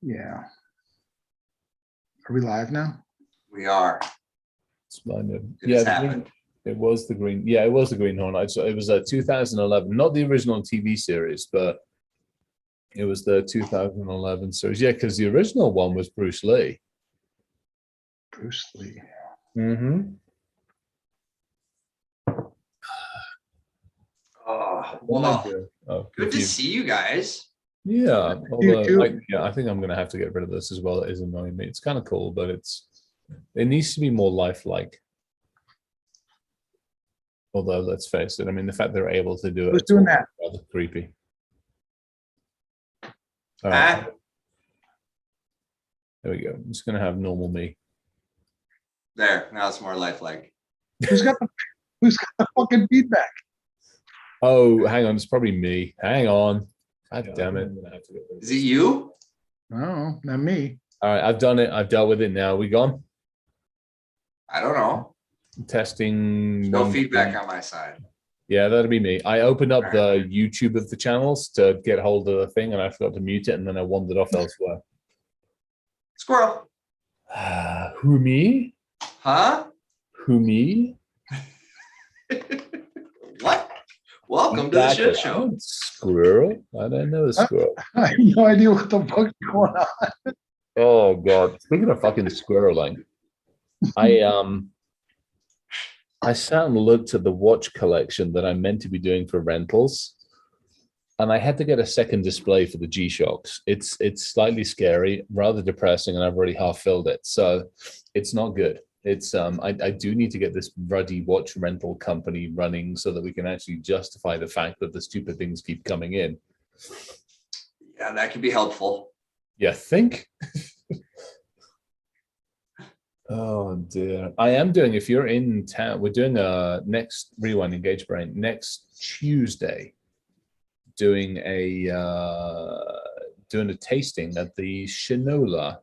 Yeah. Are we live now? We are. Splendid. It Yeah, has happened. it was the green. Yeah, it was the Green Hornet. So it was a 2011, not the original TV series, but it was the 2011 series. Yeah, because the original one was Bruce Lee. Bruce Lee. Mm-hmm. Oh, What am I well, doing? Oh, good to see you guys. Yeah, You too. I think I'm gonna have to get rid of this as well. It is annoying me. It's kind of cool, but it needs to be more lifelike. Although, let's face it, I mean, the fact they're able to do it, Who's it's doing all that? rather creepy. All right, Huh? there we go. I'm just gonna have normal me. There, now it's more lifelike. Who's got the fucking feedback? Oh, hang on, it's probably me. Hang on. God damn it. I'm gonna have to get rid of Is this. it you? No, not me. All right, I've done it. I've dealt with it now. We gone? I don't know. Testing. No one, feedback two. on my side. Yeah, that'll be me. I opened up All the YouTube of the channels to get hold of the thing, and I forgot to mute it, and then I wandered off elsewhere. Squirrel. Who me? Huh? Who me? What? Welcome to the Exactly. shit show. Oh, squirrel? I don't know the squirrel. I have no idea what the fuck's going on. Oh god! Speaking of fucking squirreling, I sat and looked at the watch collection that I'm meant to be doing for rentals, and I had to get a second display for the G-Shocks. It's slightly scary, rather depressing, and I've already half filled it, so it's not good. It's I do need to get this ruddy watch rental company running so that we can actually justify the fact that the stupid things keep coming in. Yeah, that could be helpful. You think? Oh dear. I am doing, if you're in town, we're doing a next Rewind Engage Brain next Tuesday, doing a tasting at the Shinola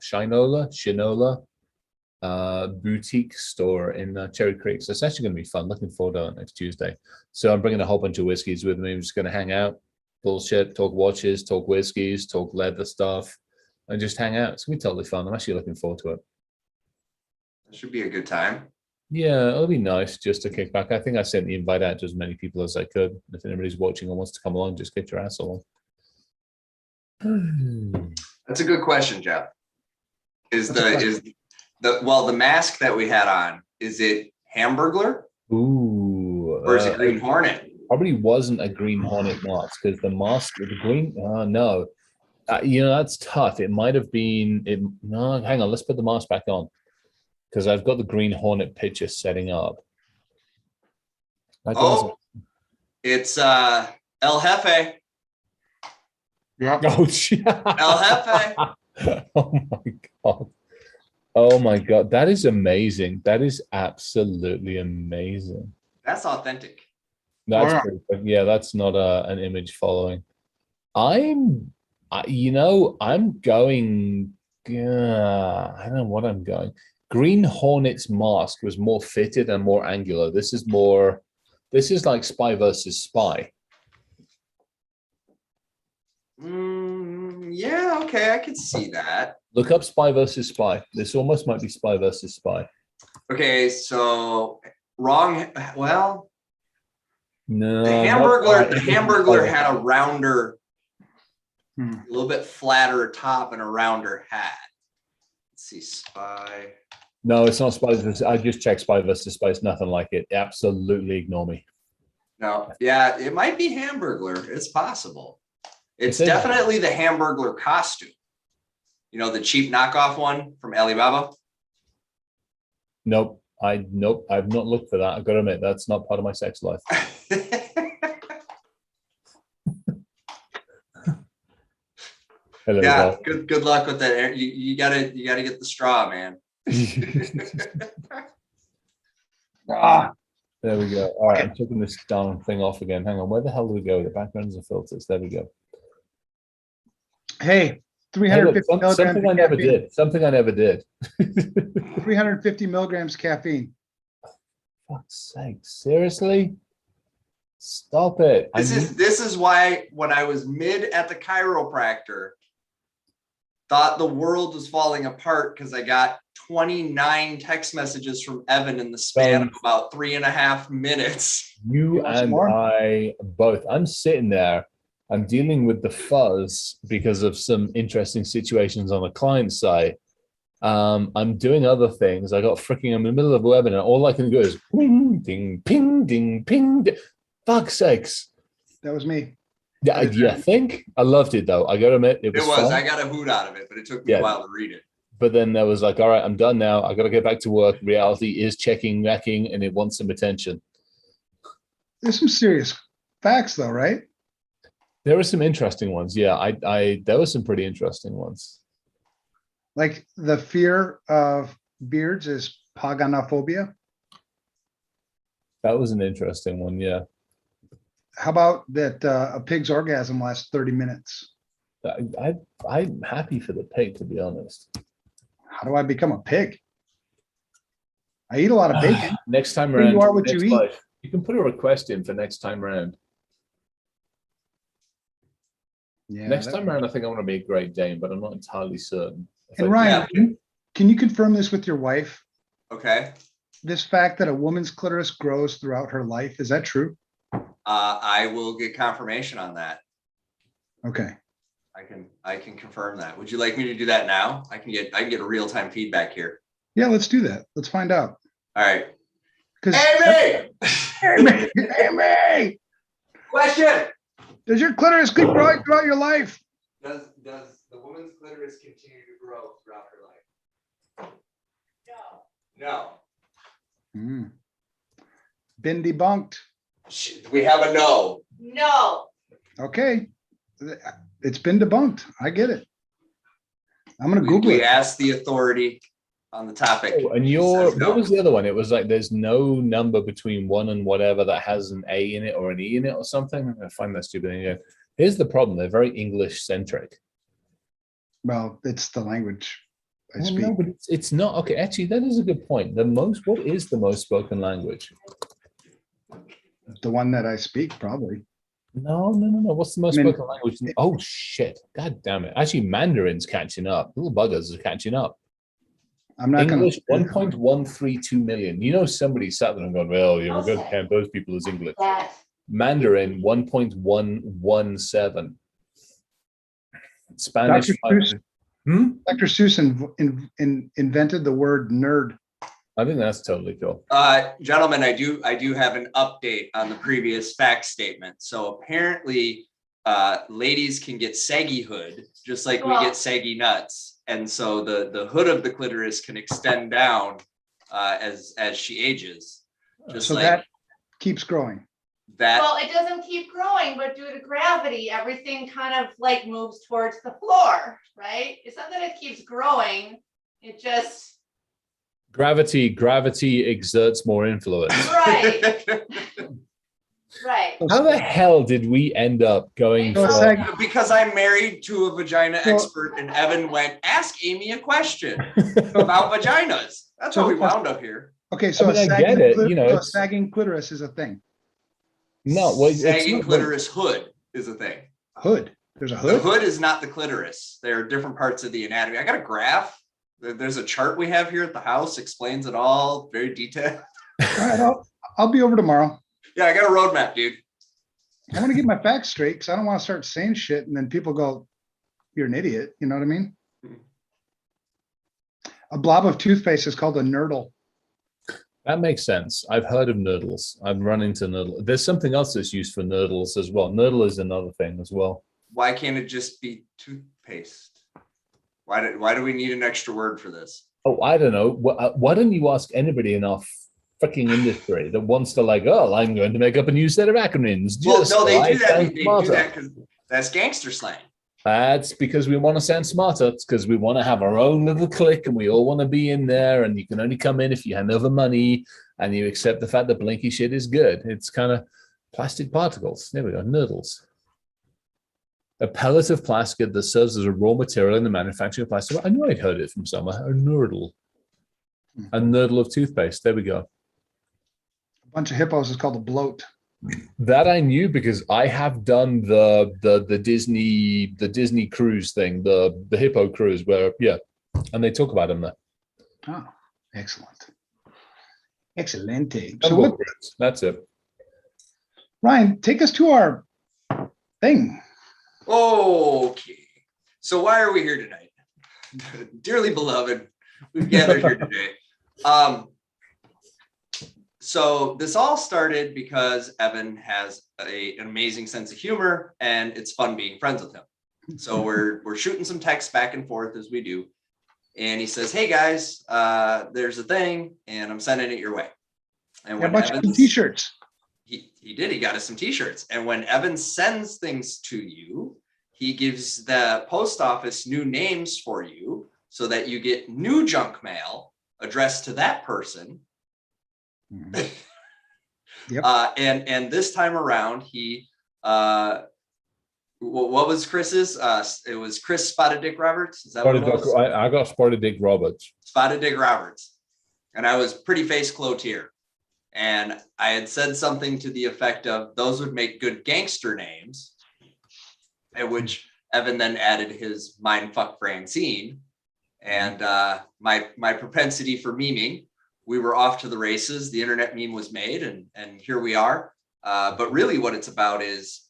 boutique store in Cherry Creek. So it's actually going to be fun. Looking forward to it next Tuesday. So I'm bringing a whole bunch of whiskeys with me. I'm just going to hang out, bullshit, talk watches, talk whiskeys, talk leather stuff, and just hang out. It's going to be totally fun. I'm actually looking forward to it. That should be a good time. Yeah, it'll be nice just to kick back. I think I sent the invite out to as many people as I could. If anybody's watching and wants to come along, just get your ass along. That's a good question, Jeff. The mask that we had on, is it Hamburglar Ooh. or is it Green Hornet? Probably wasn't a Green Hornet mask because the mask, the green, no. That's tough. It might have been, no, hang on, let's put the mask back on because I've got the Green Hornet picture setting up. It's El Jefe. Yeah. Oh, shit. El Jefe. Oh my God. Oh my God. That is amazing. That is absolutely amazing. That's authentic. That's pretty good. Yeah, that's not an image following. I'm going, I don't know what I'm going. Green Hornet's mask was more fitted and more angular. This is like Spy versus Spy. Yeah, okay, I can see that. Look up Spy versus Spy. This almost might be Spy versus Spy. Okay, so wrong. Well, no. the Hamburglar had a rounder, a little bit flatter top and a rounder hat. Let's see, Spy. No, it's not Spy versus. I just checked Spy versus Spy. It's nothing like it. Absolutely ignore me. No, yeah, it might be Hamburglar. It's possible. It's definitely the Hamburglar costume. You know, the cheap knockoff one from Alibaba? Nope. I've not looked for that. I've got to admit, that's not part of my sex life. Yeah, good luck with that. You gotta get the straw, man. There we go. All right, I'm taking this darn thing off again. Hang on, where the hell do we go? The backgrounds and filters. There we go. Hey, 350 milligrams. Something I never did. Something I never did. 350 milligrams caffeine. Fuck's sake! Seriously? Stop it! This is why when I was mid at the chiropractor, thought the world was falling apart because I got 29 text messages from Evan in the span of about 3.5 minutes. You and I both. I'm sitting there. I'm dealing with the fuzz because of some interesting situations on the client side. I'm doing other things. I'm in the middle of a webinar. All I can do is ping, ding, ping, ding, ping. Fuck's sakes. That was me. Yeah, you think? I loved it though. I gotta admit, it was fun. I got a hoot out of it, but it took me a while to read it. But then there was like, all right, I'm done now. I gotta get back to work. Reality is checking, whacking, and it wants some attention. There's some serious facts though, right? There were some interesting ones. Yeah, there were some pretty interesting ones. Like the fear of beards is paganophobia. That was an interesting one. Yeah. How about that a pig's orgasm lasts 30 minutes? I'm happy for the pig, to be honest. How do I become a pig? I eat a lot of bacon. Next time around, you are what you eat. Life, you can put a request in for next time around. Yeah. Next time around, I think I want to be a Great Dane, but I'm not entirely certain. And Ryan, can you confirm this with your wife? Okay. This fact that a woman's clitoris grows throughout her life, is that true? I will get confirmation on that. Okay. I can confirm that. Would you like me to do that now? I can get a real-time feedback here. Yeah, let's do that. Let's find out. All right. Amy! Amy! Question. Does your clitoris keep growing throughout your life? Does the woman's clitoris continue to grow throughout her life? No. No. Been debunked. We have a no. No. Okay. It's been debunked. I get it. I'm going to Google it. We asked the authority on the topic. Oh, and what was the other one? It was like there's no number between 1 and whatever that has an A in it or an E in it or something. I find that stupid. Anyway, here's the problem. They're very English centric. Well, it's the language I speak. No, but it's not. Okay, actually, that is a good point. What is the most spoken language? The one that I speak, probably. No. What's the most spoken language? Oh, shit. God damn it. Actually, Mandarin's catching up. Little buggers are catching up. I'm not going English, 1.132 million. You know, somebody sat there and gone, well, we're going to count those people as English. Mandarin, 1.117. Spanish. Dr. Seuss invented the word nerd. I think that's totally cool. Gentlemen, I do have an update on the previous fact statement. So apparently, ladies can get saggy hood, just like we get saggy nuts. And so the hood of the clitoris can extend down as she ages. Just so like that keeps growing. Well, it doesn't keep growing, but due to gravity, everything kind of like moves towards the floor, right? It's not that it keeps growing. It just Gravity exerts more influence. right. Right. How the hell did we end up going because I'm married to a vagina expert, and Evan went, ask Amy a question about vaginas. That's how we wound up here. Okay, so I get it. a sagging clitoris is a thing. No, well, sagging clitoris hood is a thing. Hood. There's a hood. The hood is not the clitoris. There are different parts of the anatomy. I got a graph. There's a chart we have here at the house, explains it all, very detailed. All right, I'll be over tomorrow. Yeah, I got a roadmap, dude. I want to get my facts straight because I don't want to start saying shit and then people go, you're an idiot. You know what I mean? A blob of toothpaste is called a nurdle. That makes sense. I've heard of nurdles. I've run into nurdle. There's something else that's used for nurdles as well. Nurdle is another thing as well. Why can't it just be toothpaste? Why do we need an extra word for this? Oh, I don't know. Why don't you ask anybody in our freaking industry that wants to like, oh, I'm going to make up a new set of acronyms. Well, no, they do that. They do that because that's gangster slang. That's because we want to sound smarter. It's because we want to have our own little clique and we all want to be in there, and you can only come in if you hand over money and you accept the fact that blinky shit is good. It's kind of plastic particles. There we go, nurdles. A pellet of plastic that serves as a raw material in the manufacturing of plastic. I knew I'd heard it from somewhere. A nurdle. A nurdle of toothpaste. There we go. A bunch of hippos is called a bloat. That I knew because I have done the Disney cruise thing, the hippo cruise, where and they talk about him there. Oh, excellent. Excelente. So Jungle what, cruise. That's it. Ryan, take us to our thing. Okay, so why are we here tonight? Dearly beloved, we've gathered here today. So this all started because Evan has an amazing sense of humor, and it's fun being friends with him. So we're shooting some texts back and forth as we do, and he says, "Hey guys, there's a thing, and I'm sending it your way." And Yeah, when a bunch of Evan's, t-shirts. he did, he got us some t-shirts, and when Evan sends things to you, he gives the post office new names for you so that you get new junk mail addressed to that person. Mhm. Yep. And this time around, he what was Chris's? It was Chris Spotted Dick Roberts. Is that what it was? I got Spotted Dick Roberts. Spotted Dick Roberts, and I was Pretty Face Cloutier, and I had said something to the effect of those would make good gangster names, at which Evan then added his mindfuck Francine, and my propensity for memeing. We were off to the races. The internet meme was made, and here we are. But really what it's about is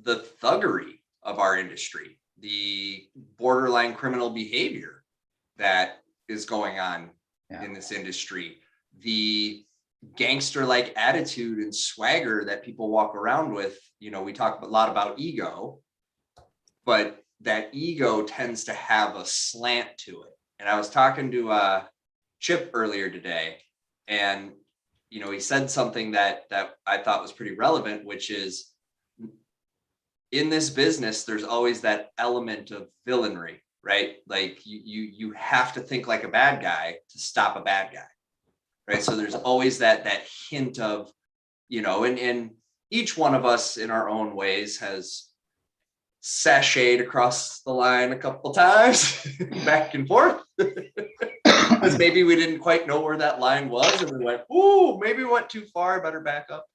the thuggery of our industry, the borderline criminal behavior that is going on in this industry, the gangster-like attitude and swagger that people walk around with. You know, we talk a lot about ego, but that ego tends to have a slant to it. And I was talking to Chip earlier today, and you know, he said something that I thought was pretty relevant, which is in this business, there's always that element of villainry, right? Like you have to think like a bad guy to stop a bad guy, right? So there's always that hint of, you know, and each one of us in our own ways has sashayed across the line a couple times back and forth. Because maybe we didn't quite know where that line was, and we went, "Ooh, maybe we went too far. Better back up."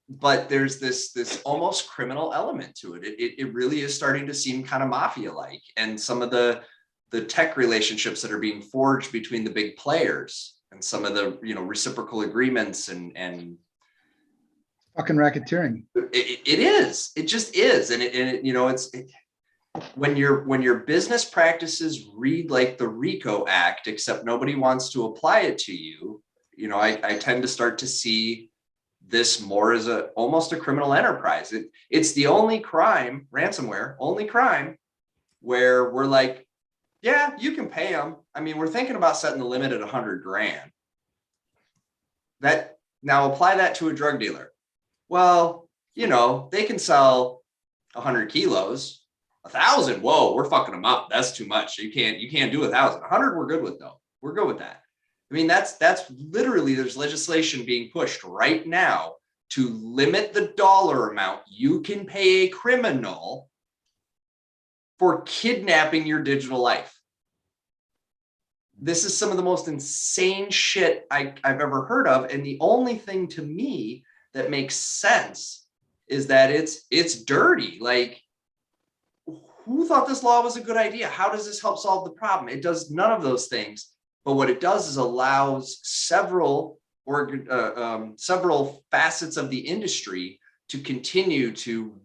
But there's this almost criminal element to it. It really is starting to seem kind of mafia-like, and some of the tech relationships that are being forged between the big players, and some of the reciprocal agreements and Fucking racketeering. it is. It just is, and when your business practices read like the RICO Act, except nobody wants to apply it to you. You know, I tend to start to see this more as almost a criminal enterprise. It's the only crime, ransomware, only crime where we're like, yeah, you can pay them. I mean, we're thinking about setting the limit at 100 grand. That now apply that to a drug dealer. Well, they can sell 100 kilos. 1,000, whoa, we're fucking them up. That's too much. You can't do 1,000. 100, we're good with though. We're good with that. I mean, that's literally, there's legislation being pushed right now to limit the dollar amount you can pay a criminal for kidnapping your digital life. This is some of the most insane shit I've ever heard of. And the only thing to me that makes sense is that it's dirty. Like, who thought this law was a good idea? How does this help solve the problem? It does none of those things. But what it does is allows several facets of the industry to continue to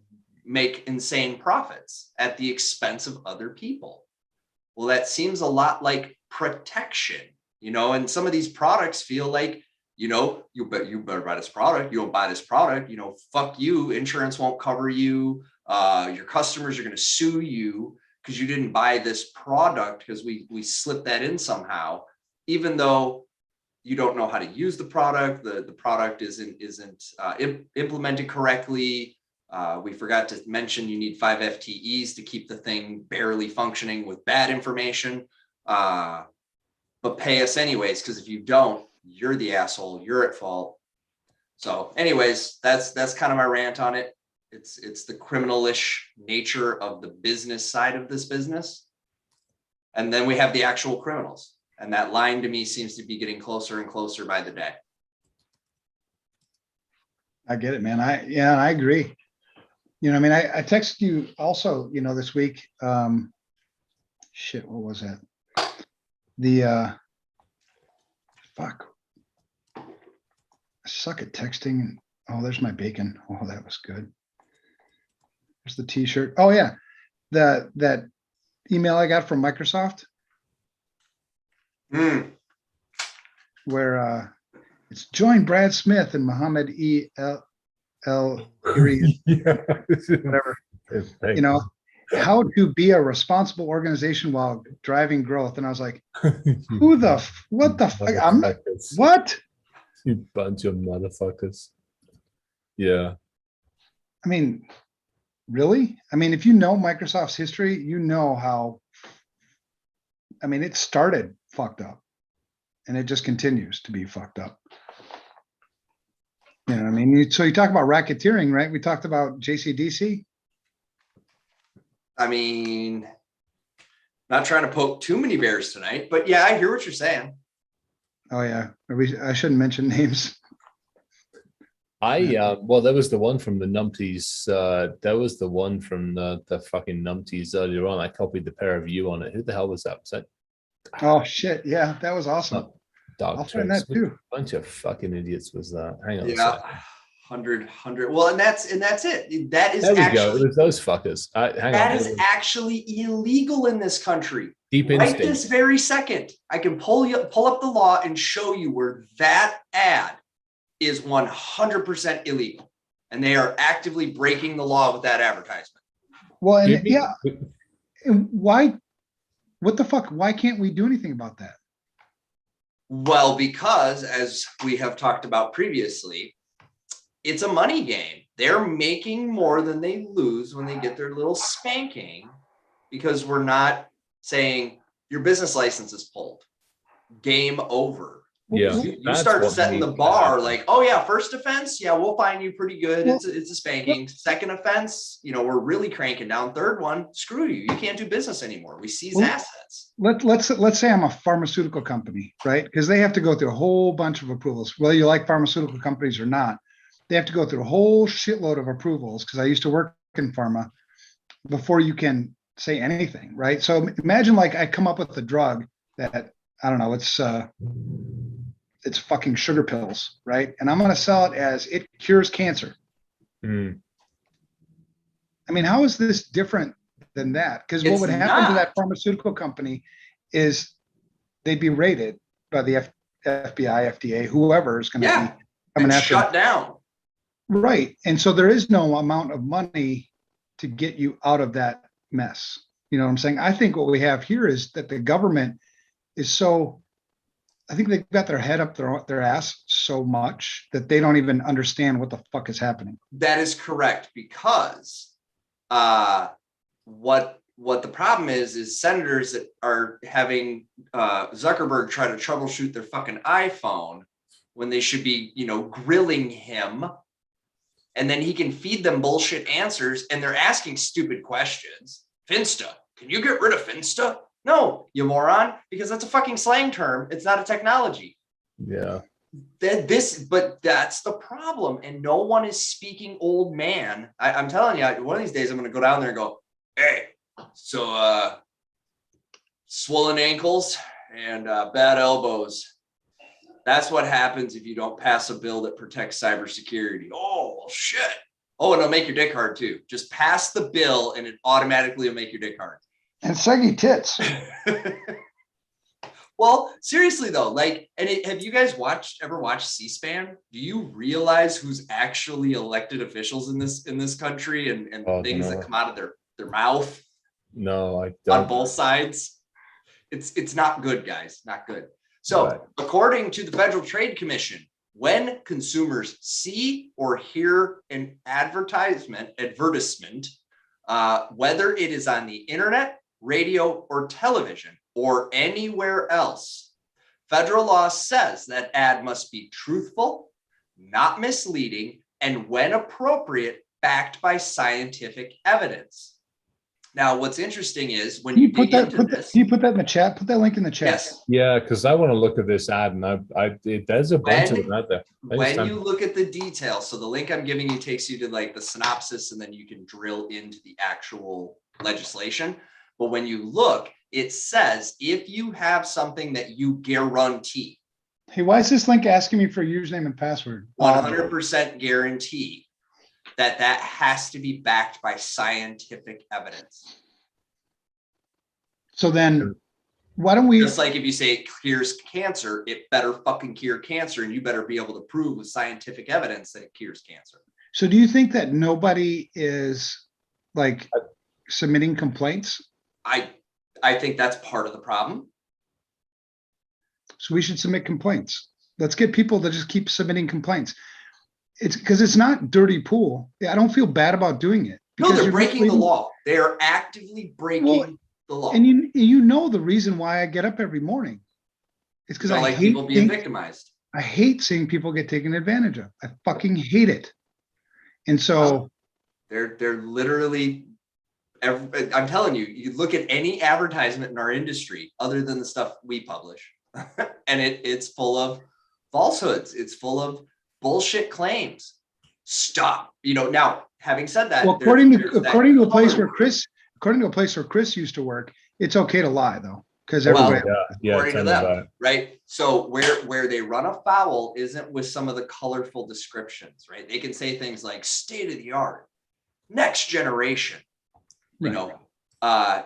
make insane profits at the expense of other people. Well, that seems a lot like protection, and some of these products feel like, you better buy this product. You don't buy this product, fuck you. Insurance won't cover you. Your customers are going to sue you because you didn't buy this product because we slipped that in somehow, even though you don't know how to use the product. The product isn't implemented correctly. We forgot to mention you need 5 FTEs to keep the thing barely functioning with bad information. But pay us anyways, because if you don't, you're the asshole. You're at fault. So anyways, that's kind of my rant on it. It's the criminalish nature of the business side of this business. And then we have the actual criminals. And that line to me seems to be getting closer and closer by the day. I get it, man. I agree. I mean, I texted you also, this week. Shit, what was that? The fuck. I suck at texting. Oh, there's my bacon. Oh, that was good. There's the t-shirt. Oh yeah. That email I got from Microsoft where it's join Brad Smith and Muhammad whatever. How to be a responsible organization while driving growth. And I was like, what the fuck? What? You bunch of motherfuckers. Yeah. I mean, really? I mean, if you know Microsoft's history, you know how, it started fucked up and it just continues to be fucked up. So you talk about racketeering, right? We talked about JCDC. I mean, not trying to poke too many bears tonight, but yeah, I hear what you're saying. Oh yeah, I shouldn't mention names. Well, there was the one from the numpties. There was the one from the fucking numpties earlier on. I copied the pair of you on it. Who the hell was that? Was that? Oh shit! Yeah, that was awesome. I'll find that too. Bunch of fucking idiots was that. Hang on. Yeah, 100. Well, and that's it. That is there we actually go. It was those fuckers. That is actually illegal in this country. Deep right instinct. this very second. I can pull up the law and show you where that ad is 100% illegal, and they are actively breaking the law with that advertisement. Well, and yeah, and why? What the fuck? Why can't we do anything about that? Well, because as we have talked about previously, it's a money game. They're making more than they lose when they get their little spanking, because we're not saying your business license is pulled. Game over. Yeah, you start setting the bar like, oh yeah, first offense, yeah, we'll fine you pretty good. It's a spanking. Second offense, we're really cranking down. Third one, screw you. You can't do business anymore. We seize assets. Let's say I'm a pharmaceutical company, right? Because they have to go through a whole bunch of approvals, whether you like pharmaceutical companies or not. They have to go through a whole shitload of approvals, because I used to work in pharma, before you can say anything, right? So imagine like I come up with a drug that, I don't know, it's fucking sugar pills, right? And I'm going to sell it as it cures cancer. Mm. I mean, how is this different than that? Because what would happen to that pharmaceutical company is they'd be raided by the FBI, FDA, whoever is going to be coming after shut down. Right. And so there is no amount of money to get you out of that mess. You know what I'm saying? I think what we have here is that the government is so, I think they've got their head up their ass so much that they don't even understand what the fuck is happening. That is correct, because what the problem is senators that are having Zuckerberg try to troubleshoot their fucking iPhone when they should be, grilling him, and then he can feed them bullshit answers, and they're asking stupid questions. Finsta, can you get rid of Finsta? No, you moron, because that's a fucking slang term. It's not a technology. Yeah. But that's the problem. And no one is speaking old man. I'm telling you, one of these days I'm going to go down there and go, hey, so swollen ankles and bad elbows. That's what happens if you don't pass a bill that protects cybersecurity. Oh, well, shit. Oh, and it'll make your dick hard too. Just pass the bill and it automatically will make your dick hard. And saggy tits. Well, seriously though, have you guys ever watched C-SPAN? Do you realize who's actually elected officials in this country and things that come out of their mouth? No, I don't. On both sides. It's not good, guys. Not good. So, according to the Federal Trade Commission, when consumers see or hear an advertisement, whether it is on the internet, radio, or television, or anywhere else, federal law says that ad must be truthful, not misleading, and when appropriate, backed by scientific evidence. Now, what's interesting is when Can you you put dig that, into this, can you put that in the chat? Put that link in the chat. yes, Yeah, because I want to look at this ad, and there's a bunch of them out there. when you look at the details, so the link I'm giving you takes you to like the synopsis, and then you can drill into the actual legislation. But when you look, it says if you have something that you guarantee, Hey, why is this link asking me for a username and password? 100% guarantee that has to be backed by scientific evidence. So then why don't we, Just like if you say it cures cancer, it better fucking cure cancer, and you better be able to prove with scientific evidence that it cures cancer. so do you think that nobody is like submitting complaints? I think that's part of the problem. So we should submit complaints. Let's get people to just keep submitting complaints. It's because it's not dirty pool. I don't feel bad about doing it. No, because they're you're breaking the misleading- law. They are actively breaking Well, the law. And you know the reason why I get up every morning. It's because Don't I like hate people being victimized. I hate seeing people get taken advantage of. I fucking hate it. And so They're literally. I'm telling you, you look at any advertisement in our industry, other than the stuff we publish, and it's full of falsehoods. It's full of bullshit claims. Stop. Now, having said that, well, according to a place where Chris used to work, it's okay to lie though, because everybody. According to them, right? So where they run afoul isn't with some of the colorful descriptions, right? They can say things like state of the art, next generation, Right.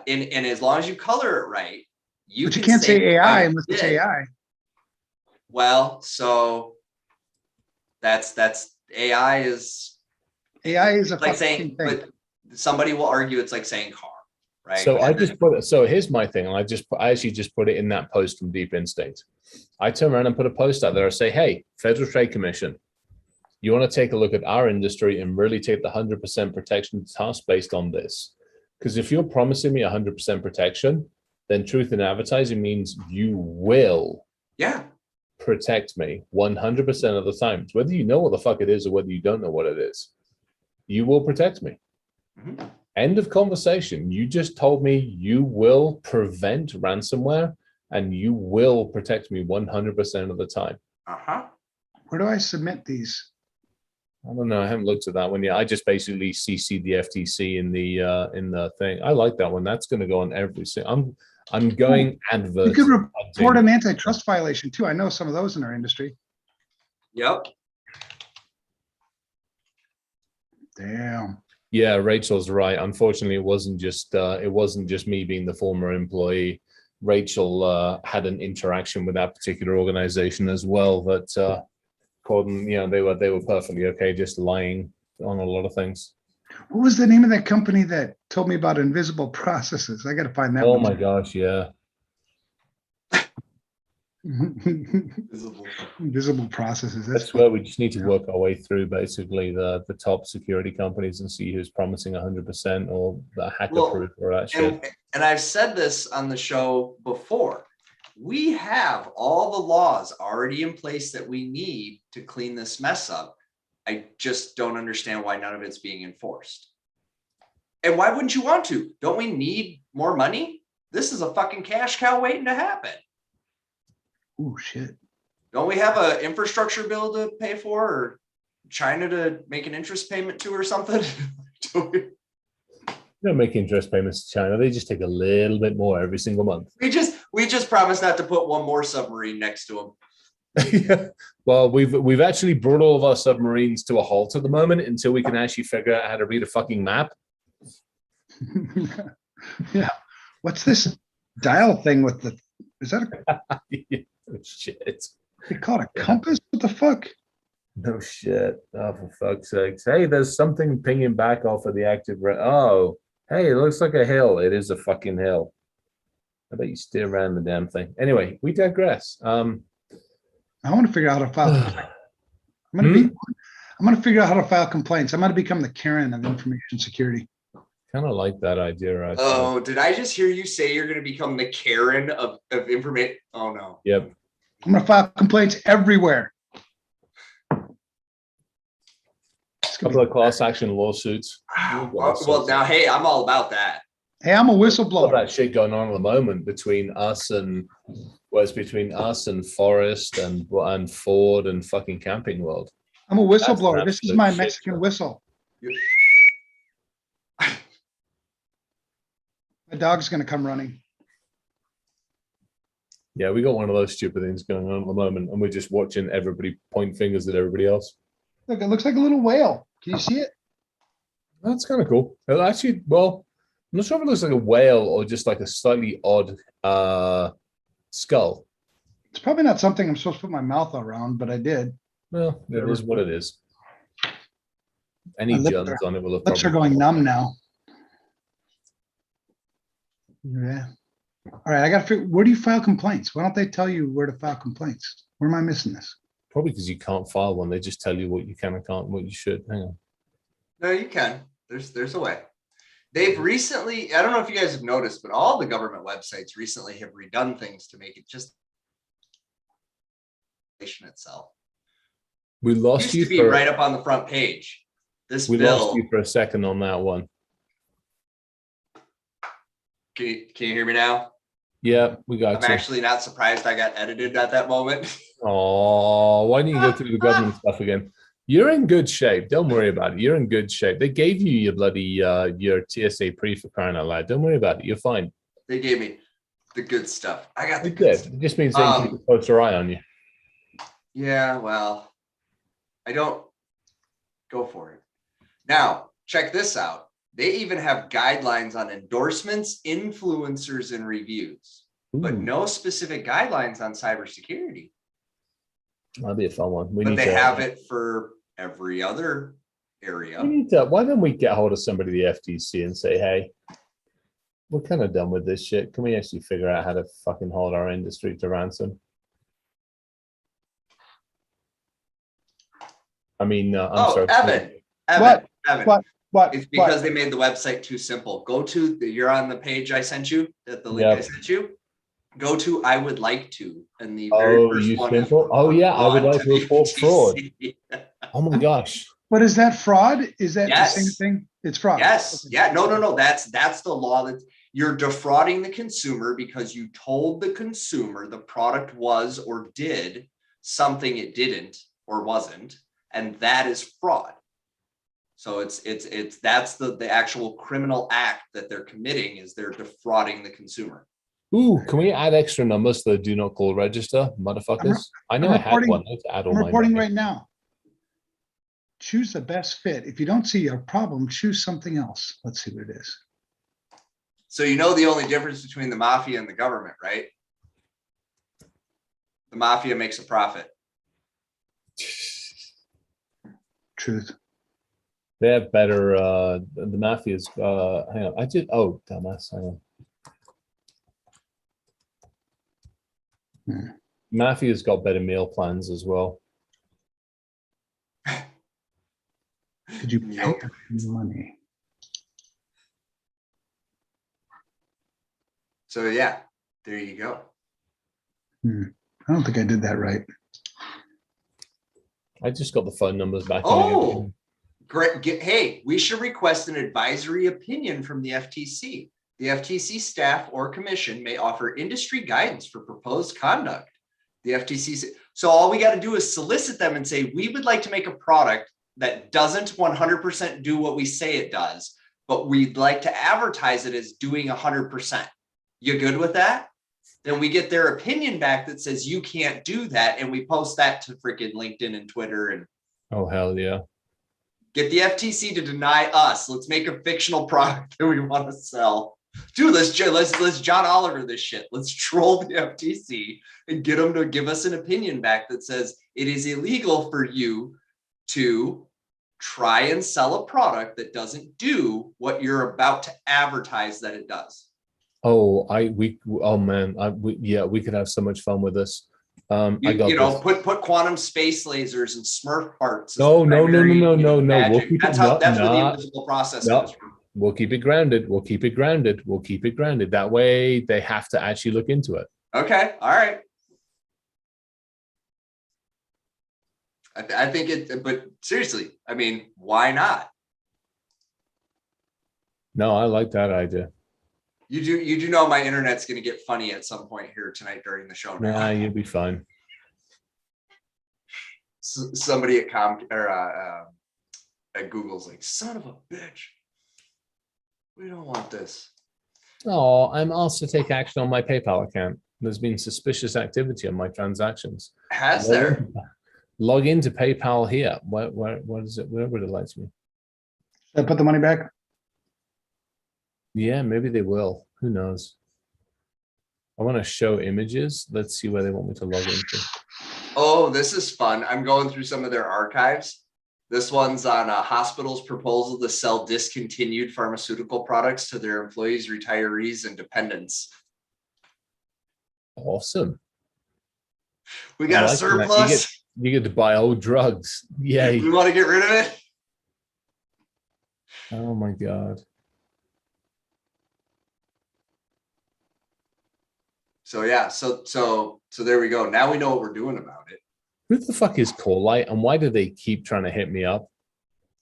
and as long as you color it right, But you can't say AI unless it's did. AI. Well, so that's AI is a like saying, fucking thing. but somebody will argue it's like saying car, right? So here's my thing, and I actually just put it in that post from Deep Instinct. I turn around and put a post out there. I say, hey, Federal Trade Commission, you want to take a look at our industry and really take the 100% protection task based on this? Because if you're promising me 100% protection, then truth in advertising means you will protect me 100% of the time. Whether you know what the fuck it is or whether you don't know what it is, you will protect me. Mm-hmm. End of conversation. You just told me you will prevent ransomware and you will protect me 100% of the time. Where do I submit these? I don't know. I haven't looked at that one yet. I just basically CC'd the FTC in the thing. I like that one. That's going to go on every single. I'm going advert. You could report an antitrust violation too. I know some of those in our industry. Yep. Damn. Yeah, Rachel's right. Unfortunately, it wasn't just me being the former employee. Rachel had an interaction with that particular organization as well. That according, they were perfectly okay just lying on a lot of things. What was the name of that company that told me about invisible processes? I got to find that. Oh my gosh, yeah. Invisible processes. That's where we just need to work our way through basically the top security companies and see who's promising 100% or the hacker proof or that shit. And I've said this on the show before. We have all the laws already in place that we need to clean this mess up. I just don't understand why none of it's being enforced. And why wouldn't you want to? Don't we need more money? This is a fucking cash cow waiting to happen. Oh shit. Don't we have an infrastructure bill to pay for, or China to make an interest payment to or something? They don't make interest payments to China. They just take a little bit more every single month. We just promised not to put one more submarine next to them. Yeah. Well, we've actually brought all of our submarines to a halt at the moment until we can actually figure out how to read a fucking map. Yeah. What's this dial thing with the? Is that Oh, shit. They call it a compass? What the fuck? No shit. Oh, for fuck's sakes. Hey, there's something pinging back off of the active. Oh, hey, it looks like a hill. It is a fucking hill. I bet you steer around the damn thing. Anyway, we digress. I want to figure out how to file. I'm going to figure out how to file complaints. I'm going to become the Karen of information security. Kind of like that idea. Actually. Oh, did I just hear you say you're going to become the Karen of information? Oh no. Yep. I'm going to file complaints everywhere. A couple of class action lawsuits. Well, now, hey, I'm all about that. Hey, I'm a All whistleblower. that shit going on at the moment between us and Forrest and Ford and fucking Camping World. I'm a That's an whistleblower. This is absolute my shit Mexican show. whistle. My dog's gonna come running. Yeah, we got one of those stupid things going on at the moment, and we're just watching everybody point fingers at everybody else. Look, it looks like a little whale. Can you see it? That's kind of cool. It actually, well, I'm not sure if it looks like a whale or just like a slightly odd skull. It's probably not something I'm supposed to put my mouth around, but I did. Well, it is what it is. Any My lips germs are- on it will have Lips are probably. going numb now. Yeah. All right, I got to figure, where do you file complaints? Why don't they tell you where to file complaints? Where am I missing this? Probably because you can't file one. They just tell you what you can and can't, what you should. Hang on. No, you can. There's a way. They've recently, I don't know if you guys have noticed, but all the government websites recently have redone things to make it just itself. We It lost used you to be for right up on the front page. This we bill. lost you for a second on that one. Can you hear me now? Yeah, we got I'm you. actually not surprised I got edited at that moment. Oh, why didn't you go through the government stuff again? You're in good shape. Don't worry about it. You're in good shape. They gave you your bloody your TSA pre for crying out loud. Don't worry about it. You're fine. They gave me the good stuff. I got the It good did. stuff. It just means they can keep a closer eye on you. Yeah, well, I don't go for it. Now, check this out. They even have guidelines on endorsements, influencers, and reviews, but Ooh, no specific guidelines on cybersecurity. that'd be a fun one. But they have it for every other area. We need to. Why don't we get hold of somebody at the FTC and say, "Hey, we're kind of done with this shit. Can we actually figure out how to fucking hold our industry to ransom?" I mean, I'm sorry. Evan, What? It's because they made the website too simple. You're on the page I sent you, the link I sent you. Go to I would like to, and the very first one is Oh yeah, I would like to the report fraud. FTC. Oh my gosh. But is that fraud? Is that the same Yes. thing? It's fraud. Yes. Okay. Yeah. No. That's the law that you're defrauding the consumer because you told the consumer the product was or did something it didn't or wasn't, and that is fraud. So that's the actual criminal act that they're committing is they're defrauding the consumer. Ooh, can we add extra numbers to the do not call register, motherfuckers? I know I had one. I had to add all I'm my reporting money. right now. Choose the best fit. If you don't see a problem, choose something else. Let's see what it is. So you know the only difference between the mafia and the government, right? The mafia makes a profit. Truth. They have better the mafia's hang on. Dumbass, hang on. Mafia's got better meal plans as well. Could you pay money? So yeah, there you go. I don't think I did that right. I just got the phone numbers back. Oh, great. Hey, we should request an advisory opinion from the FTC. The FTC staff or commission may offer industry guidance for proposed conduct. The FTC. So all we got to do is solicit them and say, we would like to make a product that doesn't 100% do what we say it does, but we'd like to advertise it as doing 100%. You good with that? Then we get their opinion back that says you can't do that. And we post that to freaking LinkedIn and Twitter and Oh hell yeah. get the FTC to deny us. Let's make a fictional product that we want to sell. Dude, let's John Oliver this shit. Let's troll the FTC and get them to give us an opinion back that says it is illegal for you to try and sell a product that doesn't do what you're about to advertise that it does. We could have so much fun with this. Put quantum space lasers and Smurf parts. No. Magic. We'll keep That's where the invisible process is. We'll keep it grounded. That way they have to actually look into it. Okay. All right. I think it, but seriously, I mean, why not? No, I like that idea. You do know my internet's going to get funny at some point here tonight during the show. Nah, you'll be fine. Somebody at Google's like, son of a bitch. We don't want this. Oh, I'm asked to take action on my PayPal account. There's been suspicious activity on my transactions. Has there? Log into PayPal here. What is it? Wherever it lets me. Should I put the money back? Yeah, maybe they will. Who knows? I want to show images. Let's see where they want me to log into. Oh, this is fun. I'm going through some of their archives. This one's on a hospital's proposal to sell discontinued pharmaceutical products to their employees, retirees, and dependents. Awesome. We got a surplus. You get to buy old drugs. Yay. We want to get rid of it. Oh my God. So yeah, so there we go. Now we know what we're doing about it. Who the fuck is Corelight and why do they keep trying to hit me up?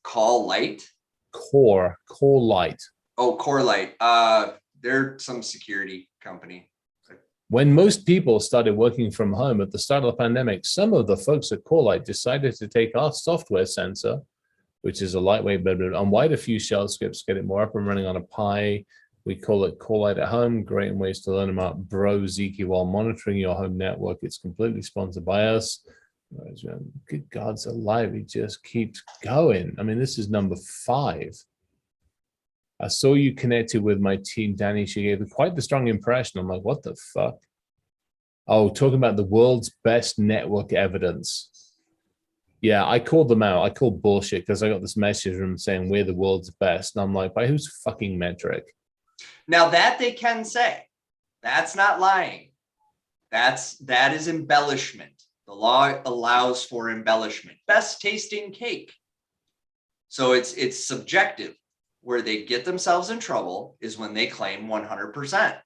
Call Light? Corelight. Oh, Corelight. They're some security company. When most people started working from home at the start of the pandemic, some of the folks at Corelight decided to take our software sensor, which is a lightweight, unwide a few shell scripts, get it more up and running on a Pi. We call it Corelight at Home. Great ways to learn about Bro Ziki while monitoring your home network. It's completely sponsored by us. Good God's alive. It just keeps going. I mean, this is number 5. I saw you connected with my team, Danny. She gave quite the strong impression. I'm like, what the fuck? Oh, talking about the world's best network evidence. Yeah, I called them out. I called bullshit because I got this message from them saying we're the world's best. And I'm like, by whose fucking metric? Now that they can say, that's not lying. That is embellishment. The law allows for embellishment. Best tasting cake. So it's subjective. Where they get themselves in trouble is when they claim 100%.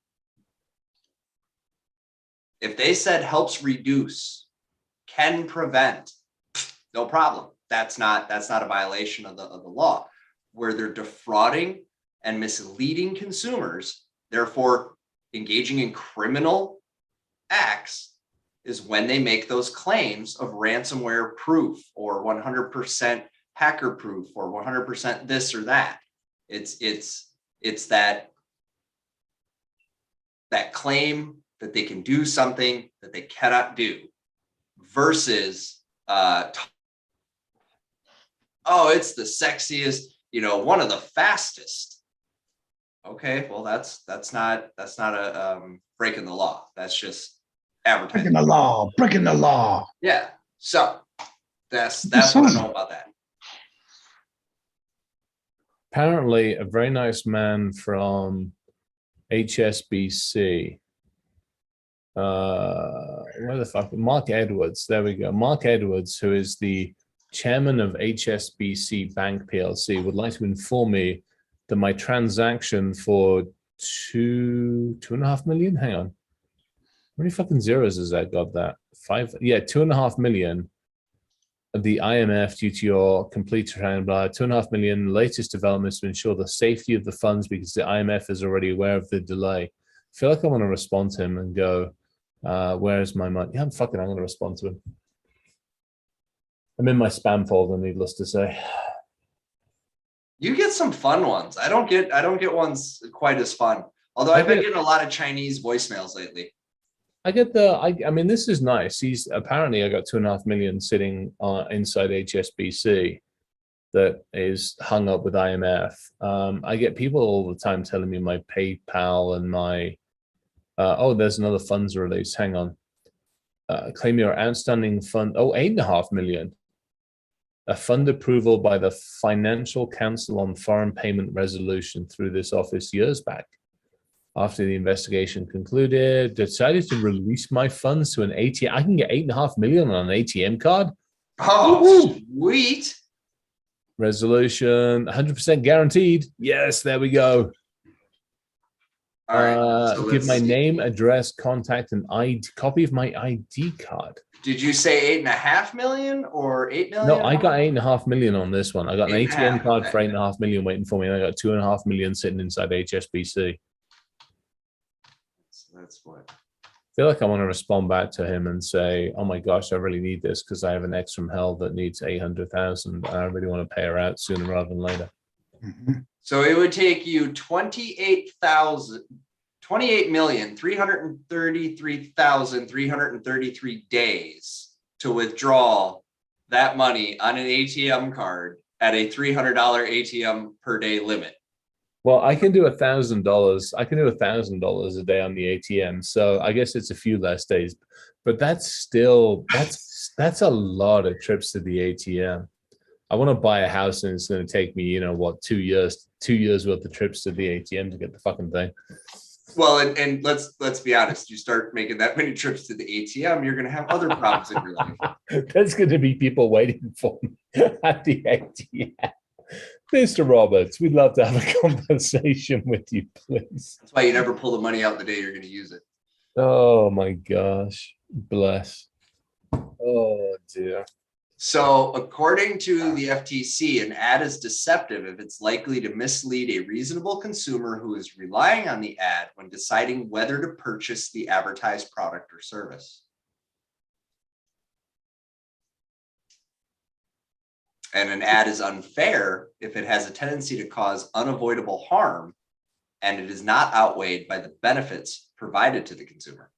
If they said helps reduce, can prevent, no problem. That's not a violation of the law. Where they're defrauding and misleading consumers, therefore engaging in criminal acts, is when they make those claims of ransomware proof or 100% hacker proof or 100% this or that. It's that claim that they can do something that they cannot do versus it's the sexiest, one of the fastest. Okay, well that's not a breaking the law. That's just advertising. Breaking the law. Yeah. So that's what I know about that. Apparently, a very nice man from HSBC. Where the fuck? Mark Edwards. There we go. Mark Edwards, who is the chairman of HSBC Bank PLC, would like to inform me that my transaction for 2.5 million. Hang on. How many fucking zeros has that got? That 5? Yeah, 2.5 million. The IMF, due to your complete blah, 2.5 million latest developments to ensure the safety of the funds because the IMF is already aware of the delay. I feel like I want to respond to him and go, where's my money? Yeah, I'm going to respond to him. I'm in my spam folder, needless to say. You get some fun ones. I don't get ones quite as fun. Although I've been getting a lot of Chinese voicemails lately. I get I mean, this is nice. Apparently I got 2.5 million sitting inside HSBC that is hung up with IMF. I get people all the time telling me my PayPal and my, there's another funds release. Hang on. Claim your outstanding fund. 8.5 million. A fund approval by the Financial Council on Foreign Payment Resolution through this office years back. After the investigation concluded, decided to release my funds to an ATM. I can get 8.5 million on an ATM card. Oh, sweet. Resolution 100% guaranteed. Yes, there we go. All right. So give my name, address, contact, and copy of my ID card. Did you say 8.5 million or 8 million? No, I got 8.5 million on this one. I got an ATM card for 8.5 million waiting for me, and I got 2.5 million sitting inside HSBC. So that's what. I feel like I want to respond back to him and say, oh my gosh, I really need this because I have an ex from hell that needs 800,000 and I really want to pay her out sooner rather than later. Mhm. So it would take you 28,333,333 days to withdraw that money on an ATM card at a $300 ATM per day limit. Well, I can do $1,000. I can do $1,000 a day on the ATM. So I guess it's a few less days, but that's still, that's a lot of trips to the ATM. I want to buy a house and it's going to take me, you know, what, 2 years worth of trips to the ATM to get the fucking thing. Well, and let's be honest, you start making that many trips to the ATM, you're going to have other problems in your life. There's going to be people waiting for me at the ATM. Mr. Roberts, we'd love to have a conversation with you, please. That's why you never pull the money out the day you're going to use it. Oh my gosh. Bless. Oh dear. So according to the FTC, an ad is deceptive if it's likely to mislead a reasonable consumer who is relying on the ad when deciding whether to purchase the advertised product or service. And an ad is unfair if it has a tendency to cause unavoidable harm and it is not outweighed by the benefits provided to the consumer.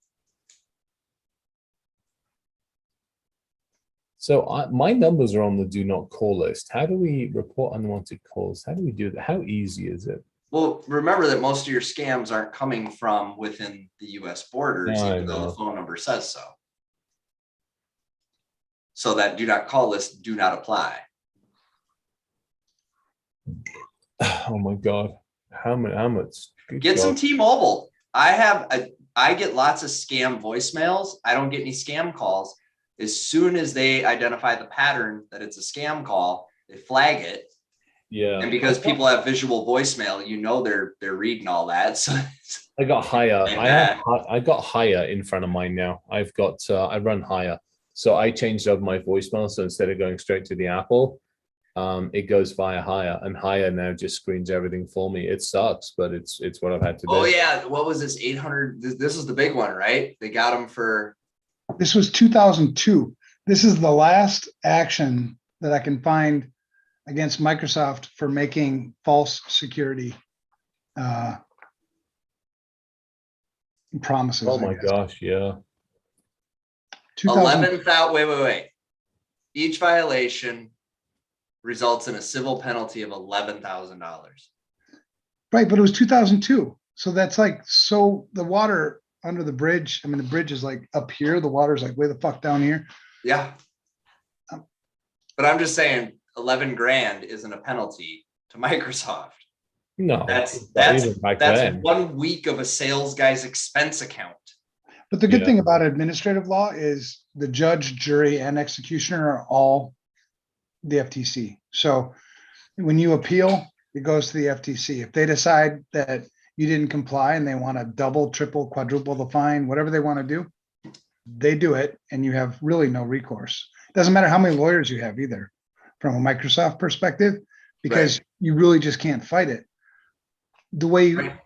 So my numbers are on the do not call list. How do we report unwanted calls? How do we do that? How easy is it? Well, remember that most of your scams aren't coming from within the US borders, No, I even though know. the phone number says so. So that do not call list do not apply. Oh my God. How much? Good Get some God. T-Mobile. I get lots of scam voicemails. I don't get any scam calls. As soon as they identify the pattern that it's a scam call, they flag it. Yeah. And because people have visual voicemail, you know they're reading all that. So I got higher. Like I got higher in front of mine now. I've got I run higher. So I changed up my voicemail. So instead of going straight to the Apple, it goes via higher, and higher now just screens everything for me. It sucks, but it's what I've had to do. oh yeah, what was this 800? This is the big one, right? They got them for. This was 2002. This is the last action that I can find against Microsoft for making false security promises. Oh my gosh, yeah. 2000 11,000. Wait. Each violation results in a civil penalty of $11,000. Right, but it was 2002. So that's like, so the water under the bridge, I mean, the bridge is like up here. The water's like way the fuck down here. Yeah. But I'm just saying 11 grand isn't a penalty to Microsoft. No, That's even back then. 1 week of a sales guy's expense account. But the good Yeah. thing about administrative law is the judge, jury, and executioner are all the FTC. So when you appeal, it goes to the FTC. If they decide that you didn't comply and they want to double, triple, quadruple the fine, whatever they want to do, they do it, and you have really no recourse. Doesn't matter how many lawyers you have either, from a Microsoft perspective, because you really just can't fight it. The way you, Right.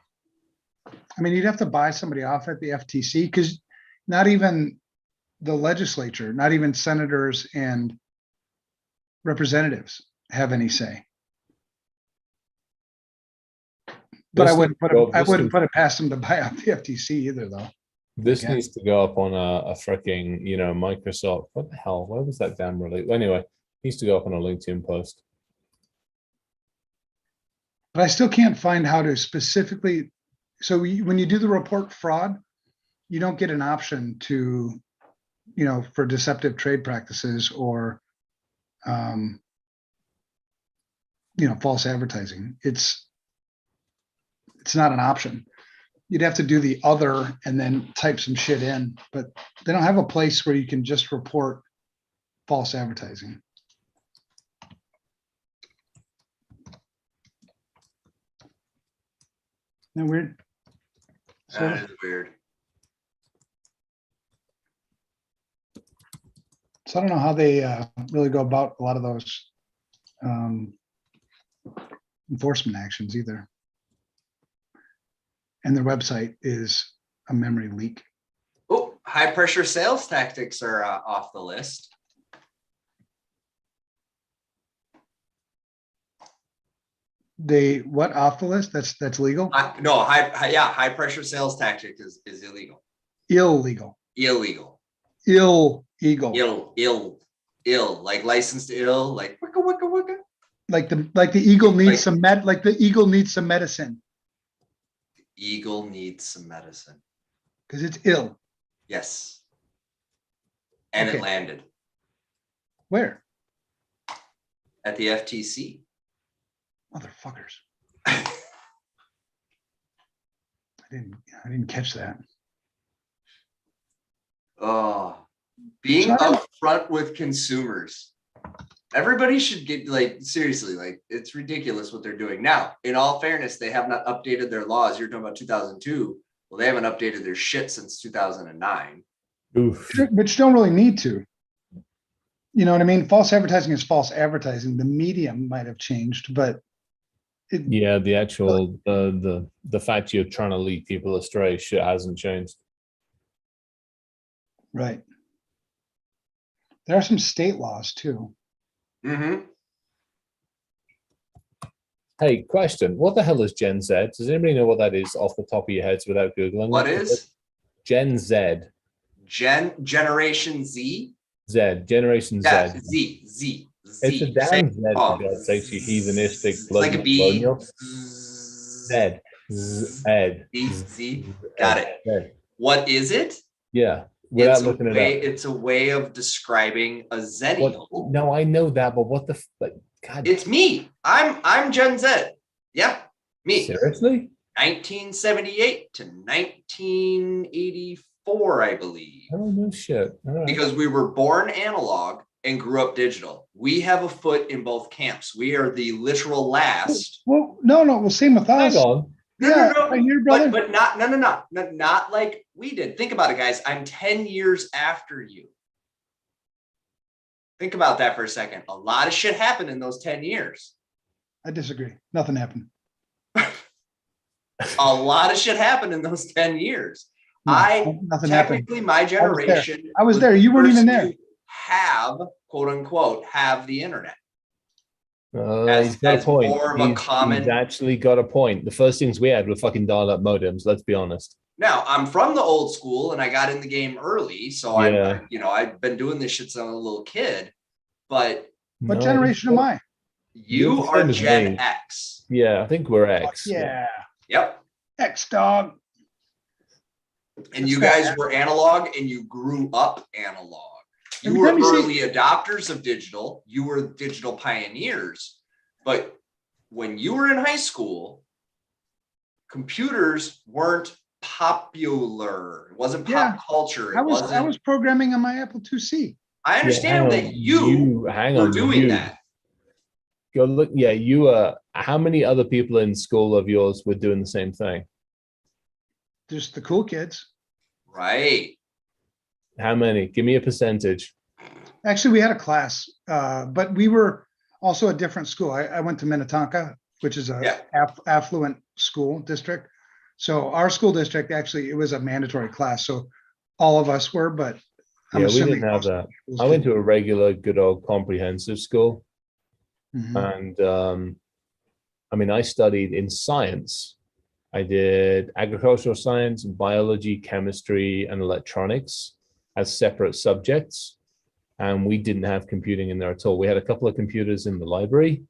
I mean, you'd have to buy somebody off at the FTC, because not even the legislature, not even senators and representatives have any say. But I wouldn't put it past them to buy out the FTC either, though. This Okay. needs to go up on a freaking, Microsoft. What the hell? Where was that damn release? Anyway, it needs to go up on a LinkedIn post. But I still can't find how to specifically. So when you do the report fraud, you don't get an option to, for deceptive trade practices or, false advertising. It's not an option. You'd have to do the other and then type some shit in, but they don't have a place where you can just report false advertising. Isn't that weird? That is weird. So I don't know how they really go about a lot of those enforcement actions either. And their website is a memory leak. Oh, high pressure sales tactics are off the list. What off the list? That's legal? No, high pressure sales tactic is illegal. Illegal. Illegal. Illegal. Ill, like licensed ill, like wicka wicka wicka. Like the eagle needs Like- the eagle needs some medicine Eagle needs some medicine. because it's ill. Yes. And Okay. it landed Where? at the FTC. Motherfuckers. I didn't catch that. Oh, being upfront with consumers. Everybody should get, like, seriously, like, it's ridiculous what they're doing. Now, in all fairness, they have not updated their laws. You're talking about 2002. Well, they haven't updated their shit since 2009. Oof. But you don't really need to. You know what I mean? False advertising is false advertising. The medium might have changed, but Yeah, the actual the fact you're trying to lead people astray shit hasn't changed. right. There are some state laws too. Mm-hmm. Hey, question. What the hell is Gen Z? Does anybody know what that is off the top of your heads without Googling? What it? is Gen Z? Generation Z? Generation Yeah, Z. Z. It's a damn Z, for God's sake, you heathenistic It's like a bloody B. colonial. Z. Z. Got it. Z. What is it? Yeah. Without It's a looking it way. up. It's a way of describing a What, zennial. no, I know that, but what the God? It's me. I'm Gen Z. Yep, me. Seriously? 1978 to 1984, I believe. Oh no shit. All right. Because we were born analog and grew up digital. We have a foot in both camps. We are the literal last. Well, no. Well, same with us. Hang on. Yeah, right here, brother. But not like we did. Think about it, guys. I'm 10 years after you. Think about that for a second. A lot of shit happened in those 10 years. I disagree. Nothing happened. A lot of shit happened in those 10 years. No, nothing happened. Technically, my generation. I was there. You weren't even there. Have, quote unquote, have the internet. He's got a point. More of a common. He's actually got a point. The first things we had were fucking dial-up modems. Let's be honest. Now, I'm from the old school and I got in the game early, so Yeah. I've been doing this shit since I was a little kid. But What No, generation am I? you You're the are same as Gen me. X. Yeah, I think we're X. Yeah. Yep. X dog. And you guys were analog and you grew up analog. You Every were time you say- early adopters of digital. You were digital pioneers. But when you were in high school, computers weren't popular. It wasn't pop Yeah. culture. I was programming on my Apple IIc. I understand hang that on. you hang were on, doing you. that. Go look. Yeah, you. How many other people in school of yours were doing the same thing? Just the cool kids. Right. How many? Give me a percentage. Actually, we had a class, but we were also a different school. I went to Minnetonka, which is a Yeah. affluent school district. So our school district, actually, it was a mandatory class. So all of us were, but I'm Yeah, we assuming didn't have most that. schools I went did. to a regular, good old comprehensive school, Mhm. and I mean, I studied in science. I did agricultural science, biology, chemistry, and electronics as separate subjects. And we didn't have computing in there at all. We had a couple of computers in the library,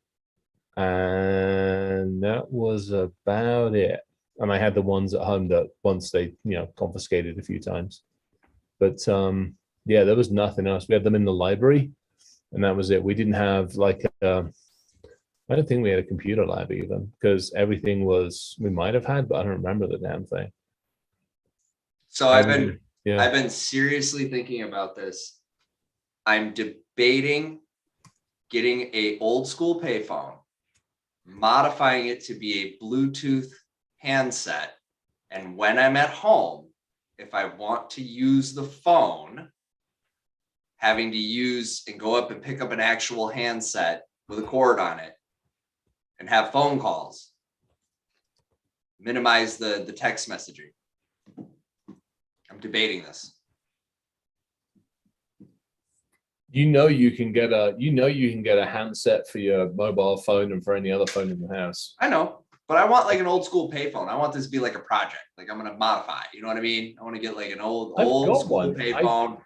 and that was about it. And I had the ones at home that once they, confiscated a few times. But yeah, there was nothing else. We had them in the library, and that was it. We didn't have I don't think we had a computer lab even, because everything we might have had, but I don't remember the damn thing. So I've been Yeah. seriously thinking about this. I'm debating getting a old school payphone, modifying it to be a Bluetooth handset. And when I'm at home, if I want to use the phone, having to use and go up and pick up an actual handset with a cord on it and have phone calls, minimize the text messaging. I'm debating this. You can get a handset for your mobile phone and for any other phone in the house. I know, but I want like an old school payphone. I want this to be like a project. Like I'm gonna modify. You know what I mean? I want to get like an old school one. payphone,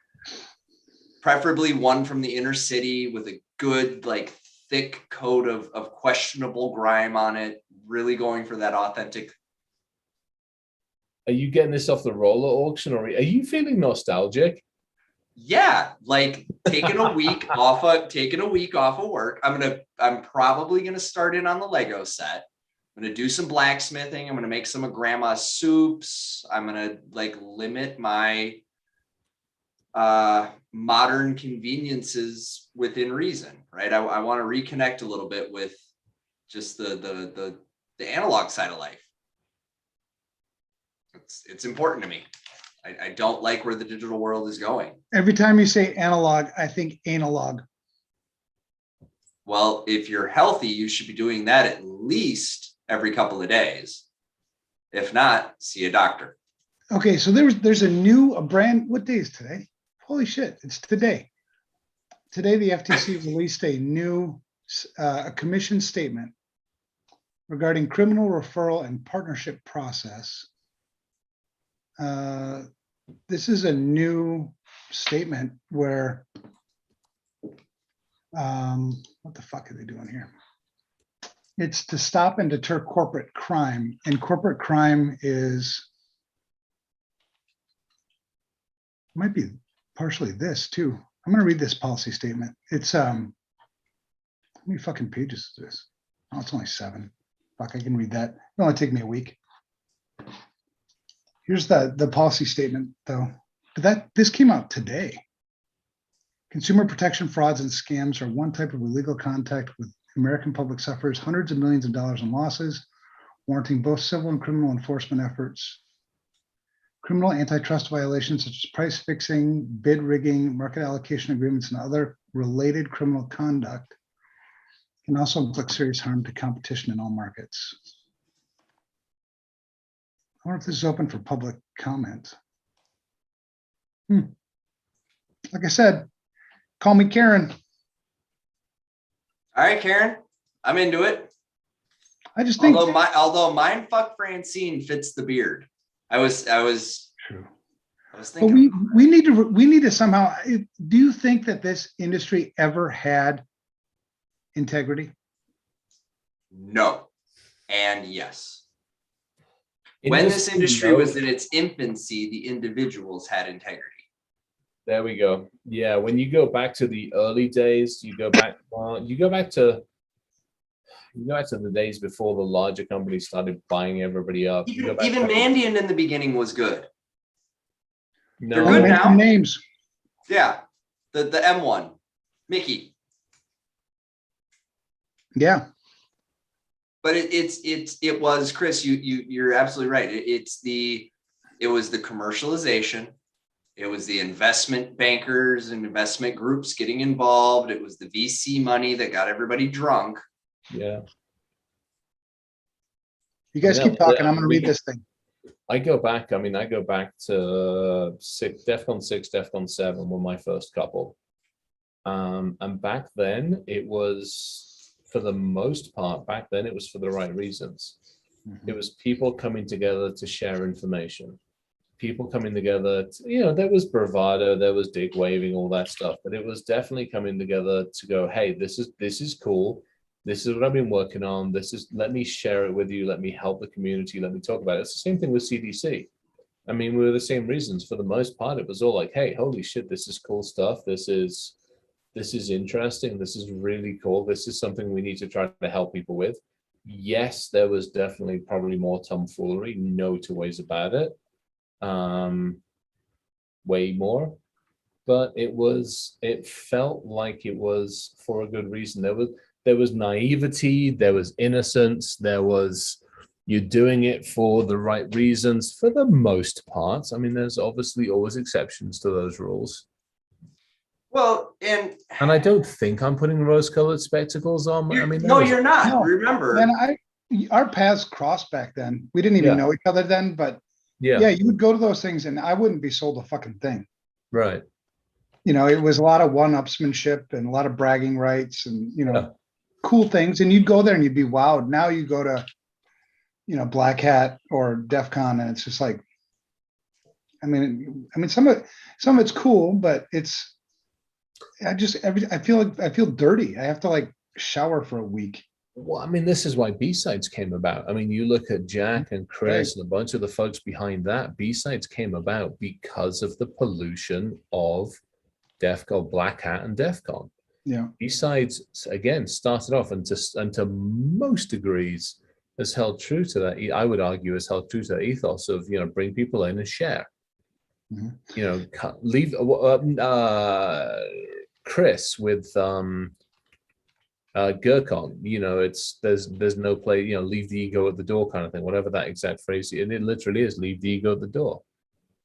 preferably one from the inner city with a good like thick coat of questionable grime on it. Really going for that authentic. Are you getting this off the roller auction, or are you feeling nostalgic? Yeah, like taking a week off of work. I'm probably gonna start in on the Lego set. I'm gonna do some blacksmithing. I'm gonna make some of grandma's soups. I'm gonna like limit my modern conveniences within reason, right? I want to reconnect a little bit with just the analog side of life. It's important to me. I don't like where the digital world is going. Every time you say analog, I think analog. Well, if you're healthy, you should be doing that at least every couple of days. If not, see a doctor. Okay, so there's a brand. What day is today? Holy shit, it's today. Today, the FTC released a new a commission statement regarding criminal referral and partnership process. This is a new statement where, what the fuck are they doing here? It's to stop and deter corporate crime, and corporate crime might be partially this too. I'm going to read this policy statement. It's how many fucking pages is this? Oh, it's only 7. Fuck, I can read that. It'll only take me a week. Here's the policy statement though. But this came out today. Consumer protection frauds and scams are one type of illegal contact with American public suffers hundreds of millions of dollars in losses, warranting both civil and criminal enforcement efforts. Criminal antitrust violations such as price fixing, bid rigging, market allocation agreements, and other related criminal conduct can also inflict serious harm to competition in all markets. I wonder if this is open for public comment. Like I said, call me Karen. All right, Karen, I'm into it. I just think although Mindfuck Francine fits the beard. I was true. I was But thinking we need to somehow. Do you think that this industry ever had integrity? no and yes. When this industry was in its infancy, the individuals had integrity. There we go. Yeah, when you go back to the early days, you go back to the days before the larger companies started buying everybody up. Even Mandiant in the beginning was good. No, They're good now. Names. Yeah, the M1, Mickey. Yeah. But it was, Chris, you're absolutely right. It was the commercialization. It was the investment bankers and investment groups getting involved. It was the VC money that got everybody drunk. Yeah. You guys keep talking. I'm going to read this thing. I go back to DEFCON 6, DEFCON 7 were my first couple. And back then it was, for the most part, it was for the right reasons. It was people coming together to share information. People coming together, there was bravado, there was dick waving, all that stuff, but it was definitely coming together to go, hey, this is cool. This is what I've been working on. Let me share it with you. Let me help the community. Let me talk about it. It's the same thing with CDC. I mean, we were the same reasons. For the most part, it was all like, hey, holy shit, this is cool stuff. This is interesting. This is really cool. This is something we need to try to help people with. Yes, there was definitely probably more tomfoolery. No two ways about it. Way more. But it felt like it was for a good reason. There was naivety, there was innocence, you're doing it for the right reasons for the most part. I mean, there's obviously always exceptions to those rules. Well, and I don't think I'm putting rose-colored spectacles on. I mean, no, you're not. No. Remember, Then our paths crossed back then. We didn't even know each other then, but Yeah. Yeah, you would go to those things and I wouldn't be sold a fucking thing. Right. You know, it was a lot of one-upsmanship and a lot of bragging rights and, you know, Yeah. cool things. And you'd go there and you'd be wowed. Now you go to, you know, Black Hat or DEF CON and it's just like, I mean, some of it's cool, but it's, I feel dirty. I have to like shower for a week. Well, I mean, this is why B-sides came about. I mean, you look at Jack and Chris and a bunch of the folks behind that. B-sides came about because of the pollution of DEF CON, Black Hat, and DEF CON. Yeah. B-sides again started off and to most degrees has held true to that. I would argue has held true to that ethos of, you know, bring people in and share. Mhm. You know, leave Chris with Gurkon, you know, there's no play, you know, leave the ego at the door kind of thing, whatever that exact phrase, and it literally is leave the ego at the door.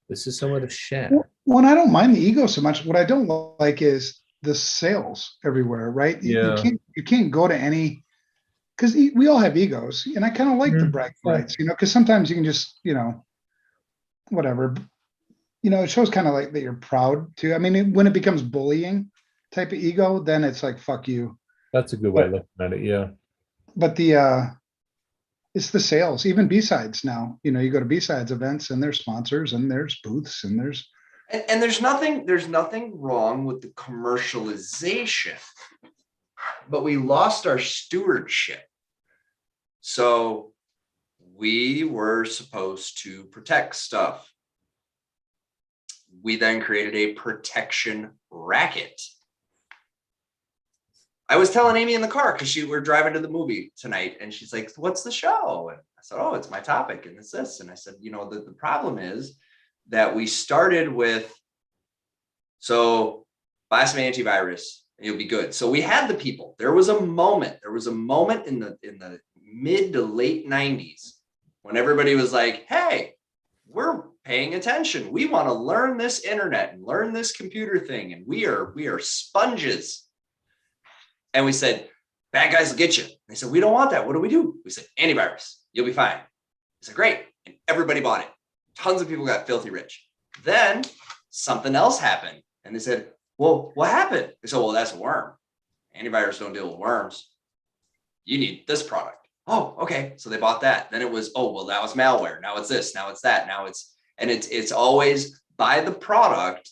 This is somewhere to share. Well, and I don't mind the ego so much. What I don't like is the sales everywhere, right? Yeah. You can't go to any, because we all have egos, and I kind of like the bragging rights, you know, because sometimes you can just, you know, whatever, you know, it shows kind of like that you're proud too. I mean, when it becomes bullying type of ego, then it's like, fuck you. That's a good way of looking at it, yeah. But it's the sales, even B-sides now, you know, you go to B-sides events and there's sponsors and there's booths and there's. And there's nothing wrong with the commercialization, but we lost our stewardship. So we were supposed to protect stuff. We then created a protection racket. I was telling Amy in the car because we're driving to the movie tonight, and she's like, "What's the show?" And I said, "Oh, it's my topic, and it's this." And I said, "You know, the problem is that we started with, so buy some antivirus and you'll be good." So we had the people. There was a moment in the mid to late 90s when everybody was like, "Hey, we're paying attention. We want to learn this internet and learn this computer thing, and we are sponges." And we said, "Bad guys will get you." They said, "We don't want that. What do we do?" We said, "Antivirus. You'll be fine." They said, "Great." And everybody bought it. Tons of people got filthy rich. Then something else happened. And they said, "Well, what happened?" They said, "Well, that's a worm. Antivirus don't deal with worms. You need this product." "Oh, okay." So they bought that. Then it was, "Oh, well, that was malware. Now it's this. Now it's that. Now it's always buy the product."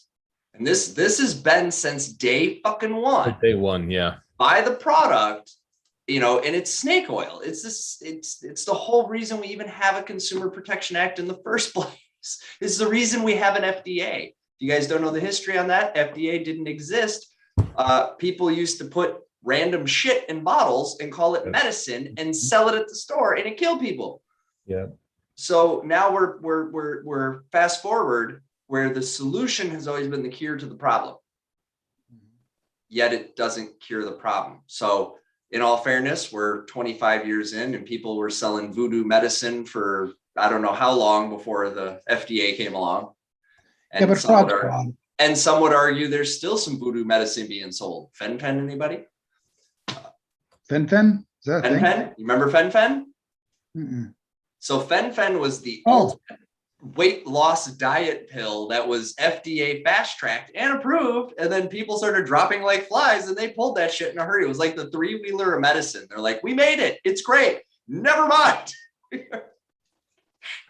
And this has been since day fucking one. Day one, yeah. Buy the product, you know, and it's snake oil. It's the whole reason we even have a Consumer Protection Act in the first place. This is the reason we have an FDA. If you guys don't know the history on that, FDA didn't exist. People used to put random shit in bottles and call it medicine and sell it at the store, and it killed people. Yeah. So now we're fast forward where the solution has always been the cure to the problem. Yet it doesn't cure the problem. So in all fairness, we're 25 years in and people were selling voodoo medicine for, I don't know how long before the FDA came along. And, Yeah, but some would argue there's still some voodoo medicine being sold. Fen-phen, anybody? Fen-phen? Is that a thing? Fen-phen? You remember Fen-phen? Mm-mm. So Fen-phen was the ultimate weight loss diet pill that was FDA fast tracked and approved. And then people started dropping like flies and they pulled that shit in a hurry. It was like the three-wheeler of medicine. They're like, "We made it. It's great. Never mind." We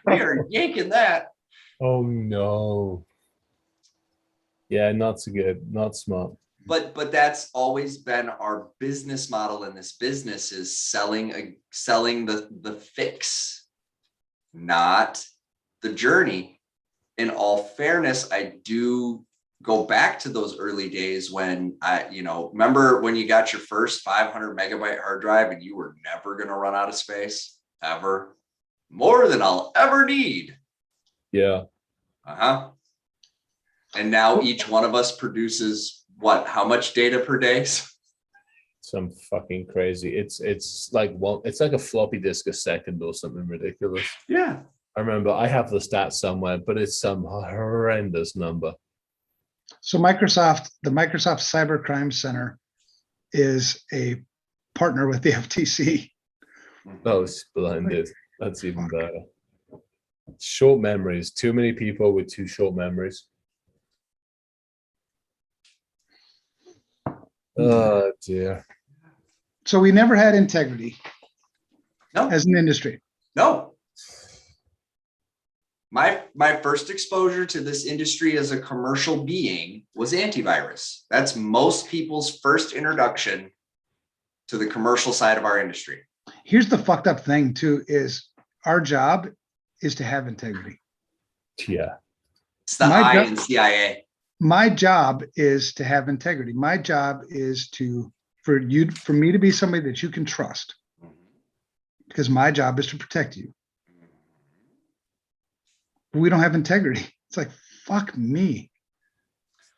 are yanking that. Oh no. Yeah, not so good. Not smart. But that's always been our business model in this business is selling the fix, not the journey. In all fairness, I do go back to those early days when remember when you got your first 500 megabyte hard drive and you were never going to run out of space ever, more than I'll ever need. Yeah. And now each one of us produces how much data per day? Some fucking crazy. It's like a floppy disk a second or something ridiculous. Yeah. I remember I have the stats somewhere, but it's some horrendous number. So the Microsoft Cybercrime Center is a partner with the FTC. Oh, splendid. That's even better. Short memories. Too many people with too short memories. Oh dear. So we never had integrity No, as an industry. no. My first exposure to this industry as a commercial being was antivirus. That's most people's first introduction to the commercial side of our industry. Here's the fucked up thing too, is our job is to have integrity. Yeah. It's the My I job- in CIA. My job is to have integrity. My job is for me to be somebody that you can trust, because my job is to protect you. We don't have integrity. It's like, fuck me.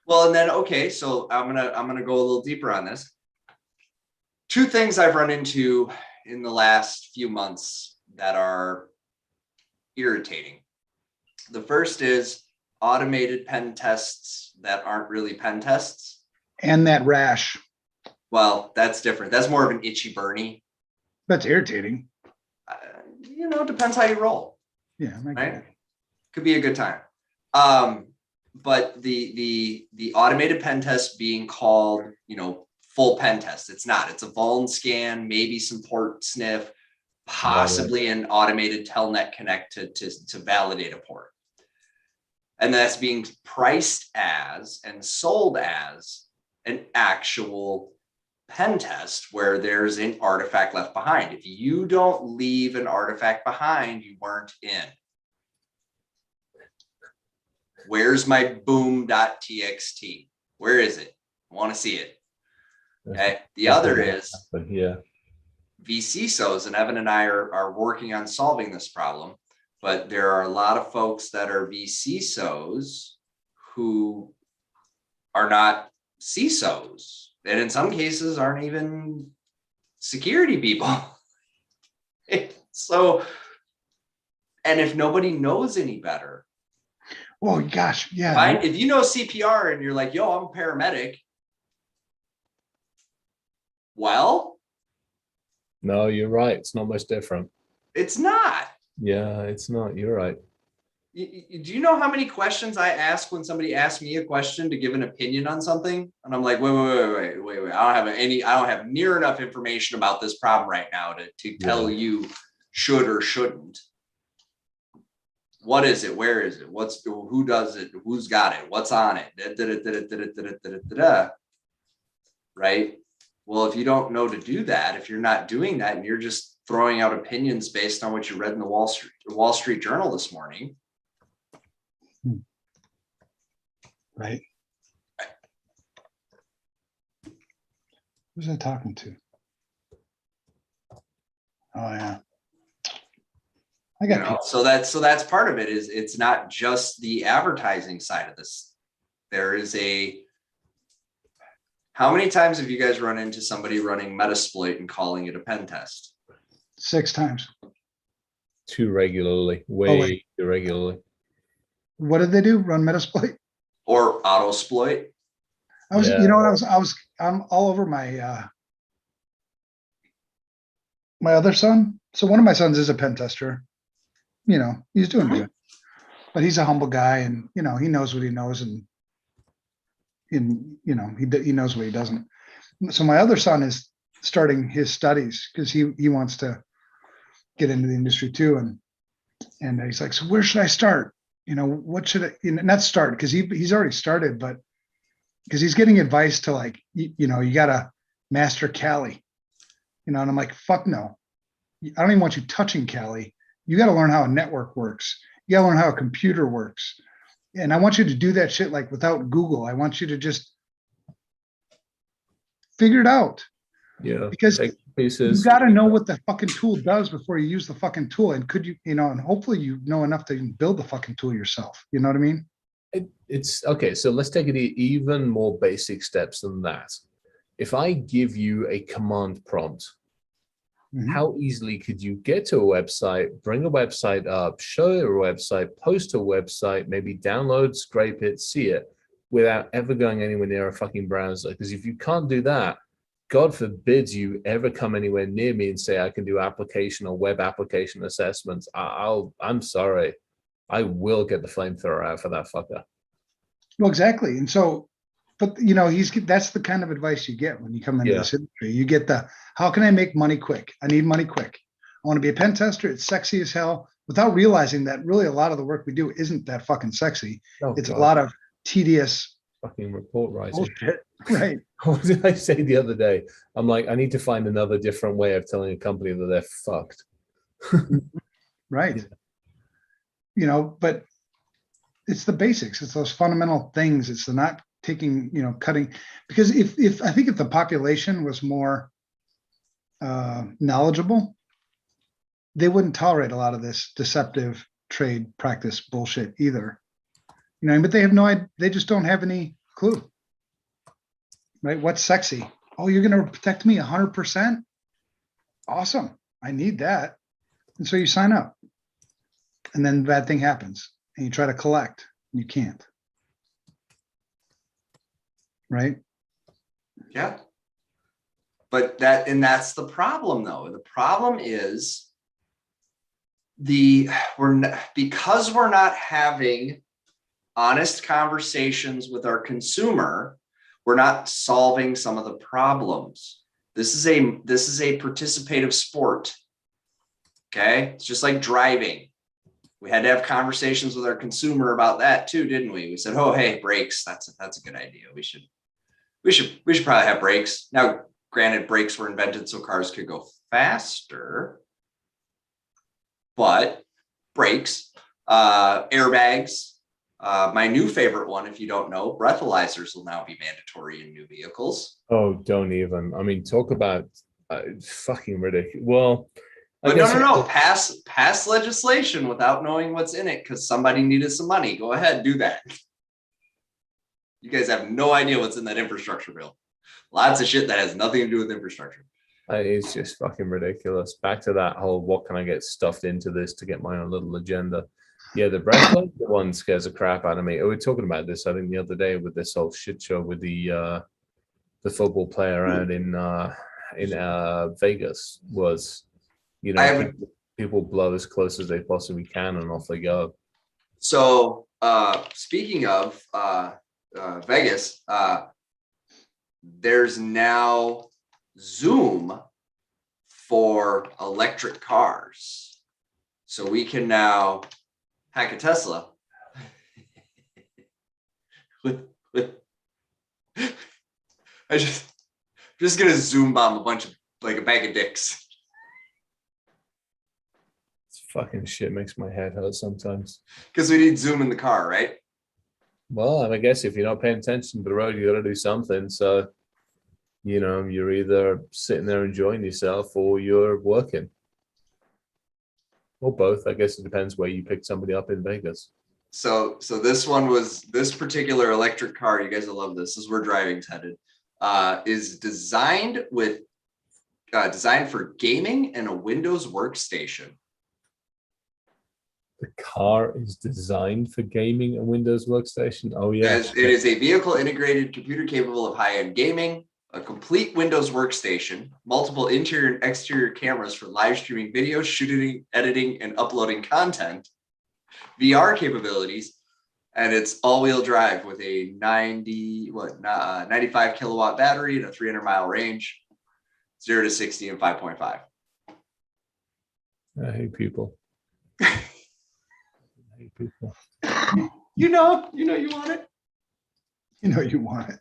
Well, and then, okay, so I'm gonna go a little deeper on this. Two things I've run into in the last few months that are irritating. The first is automated pen tests that aren't really pen tests. And that rash, Well, that's different. That's more of an itchy burny. that's irritating. Depends how you roll. Yeah, I get Right? it. Could be a good time. But the automated pen test being called, full pen test. It's not. It's a vuln scan, maybe some port sniff, possibly an automated telnet connect to validate a port. And that's being priced as and sold as an actual pen test where there's an artifact left behind. If you don't leave an artifact behind, you weren't in. Where's my boom.txt? Where is it? I want to see it. Okay. The other is Yeah. VCSOs, and Evan and I are working on solving this problem, but there are a lot of folks that are VCSOs who are not CISOs, and in some cases aren't even security people. So, and if nobody knows any better, Oh gosh, yeah. if you know CPR and you're like, yo, I'm a paramedic. Well, No, you're right. It's not much different. it's not. Yeah, it's not. You're right. Do you know how many questions I ask when somebody asks me a question to give an opinion on something? And I'm like, wait. I don't have near enough information about this problem right now to tell you should or shouldn't. What is it? Where is it? Who does it? Who's got it? What's on it? Right? Well, if you don't know to do that, if you're not doing that and you're just throwing out opinions based on what you read in the Wall Street Journal this morning. Right. Who's I talking to? Oh yeah. I got people. So that's part of it. Is it's not just the advertising side of this. There is how many times have you guys run into somebody running Metasploit and calling it a pen test? 6 times. Too regularly. Way too regularly. What did they do? Run Metasploit? Or Autosploit? I'm all over my my other son. So one of my sons is a pen tester. He's doing good, but he's a humble guy, and he knows what he knows, and he knows what he doesn't. So my other son is starting his studies because he wants to get into the industry too, and he's like, so where should I start? What should I not start, because he's already started, but because he's getting advice to, like, you gotta master Kali, and I'm like, fuck no, I don't even want you touching Kali. You got to learn how a network works. You got to learn how a computer works. And I want you to do that shit like without Google. I want you to just figure it out. Yeah. Because pieces. you got to know what the fucking tool does before you use the fucking tool. And and hopefully you know enough to even build the fucking tool yourself. You know what I mean? It's okay. So let's take it even more basic steps than that. If I give you a command prompt, how easily could you get to a website, bring a website up, show a website, post a website, maybe download, scrape it, see it, without ever going anywhere near a fucking browser? Because if you can't do that, God forbid you ever come anywhere near me and say I can do application or web application assessments. I'm sorry. I will get the flamethrower out for that fucker. Well, exactly. And so, but you know, that's the kind of advice you get when you come into Yeah. this industry. You get how can I make money quick? I need money quick. I want to be a pen tester. It's sexy as hell, without realizing that really a lot of the work we do isn't that fucking sexy. It's a lot of tedious fucking report writing. bullshit. Right. What did I say the other day? I'm like, I need to find another different way of telling a company that they're fucked. Right. Yeah. You know, but it's the basics. It's those fundamental things. It's the not taking, you know, cutting, because if I think if the population was more knowledgeable, they wouldn't tolerate a lot of this deceptive trade practice bullshit either. You know, but they have no idea. They just don't have any clue. Right? What's sexy? Oh, you're going to protect me 100%? Awesome. I need that. And so you sign up. And then bad thing happens. And you try to collect. And you can't. Right? Yeah. But that's the problem though. The problem is because we're not having honest conversations with our consumer, we're not solving some of the problems. This is a participative sport. Okay? It's just like driving. We had to have conversations with our consumer about that too, didn't we? We said, "Oh, hey, brakes. That's a good idea. We should probably have brakes." Now, granted, brakes were invented so cars could go faster, but brakes, airbags. My new favorite one, if you don't know, breathalyzers will now be mandatory in new vehicles. Oh, don't even. I mean, talk about fucking ridiculous. Well, but no. Pass legislation without knowing what's in it because somebody needed some money. Go ahead, do that. You guys have no idea what's in that infrastructure bill. Lots of shit that has nothing to do with infrastructure. It's just fucking ridiculous. Back to that whole, what can I get stuffed into this to get my own little agenda? Yeah, the breathalyzer one scares the crap out of me. We were talking about this, I think, the other day with this whole shit show with the football player out in Vegas was, you know, people blow as close as they possibly can and off they go. So speaking of Vegas, there's now Zoom for electric cars. So we can now hack a Tesla with I'm just gonna Zoom bomb a bag of dicks. Fucking shit makes my head hurt sometimes. Because we need Zoom in the car, right? Well, I guess if you're not paying attention to the road, you got to do something. So, you know, you're either sitting there enjoying yourself or you're working. Or both. I guess it depends where you pick somebody up in Vegas. So this particular electric car, you guys will love this. This is where driving's headed. Is designed for gaming and a Windows workstation. The car is designed for gaming and Windows workstation. Oh yeah. It is a vehicle integrated computer capable of high-end gaming, a complete Windows workstation, multiple interior and exterior cameras for live streaming videos, shooting, editing, and uploading content, VR capabilities, and it's all-wheel drive with a 95 kilowatt battery and a 300-mile range, 0 to 60 in 5.5. I hate people. People. You know you want it. You know you want it.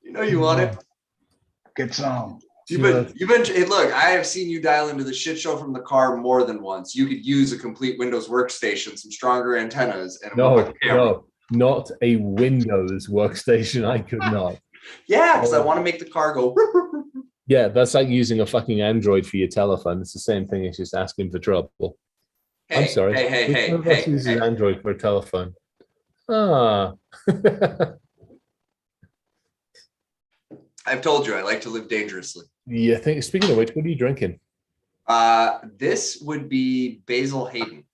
You know you want it. Get some. You've been. Hey, look, I have seen you dial into the shit show from the car more than once. You could use a complete Windows workstation, some stronger antennas, and no, not a Windows workstation. I could not. Yeah, because I want to make the car go. Yeah, that's like using a fucking Android for your telephone. It's the same thing as just asking for trouble. Hey, I'm sorry. Hey. Uses Android for a telephone. I've told you I like to live dangerously. Yeah. Speaking of which, what are you drinking? This would be Basil Hayden.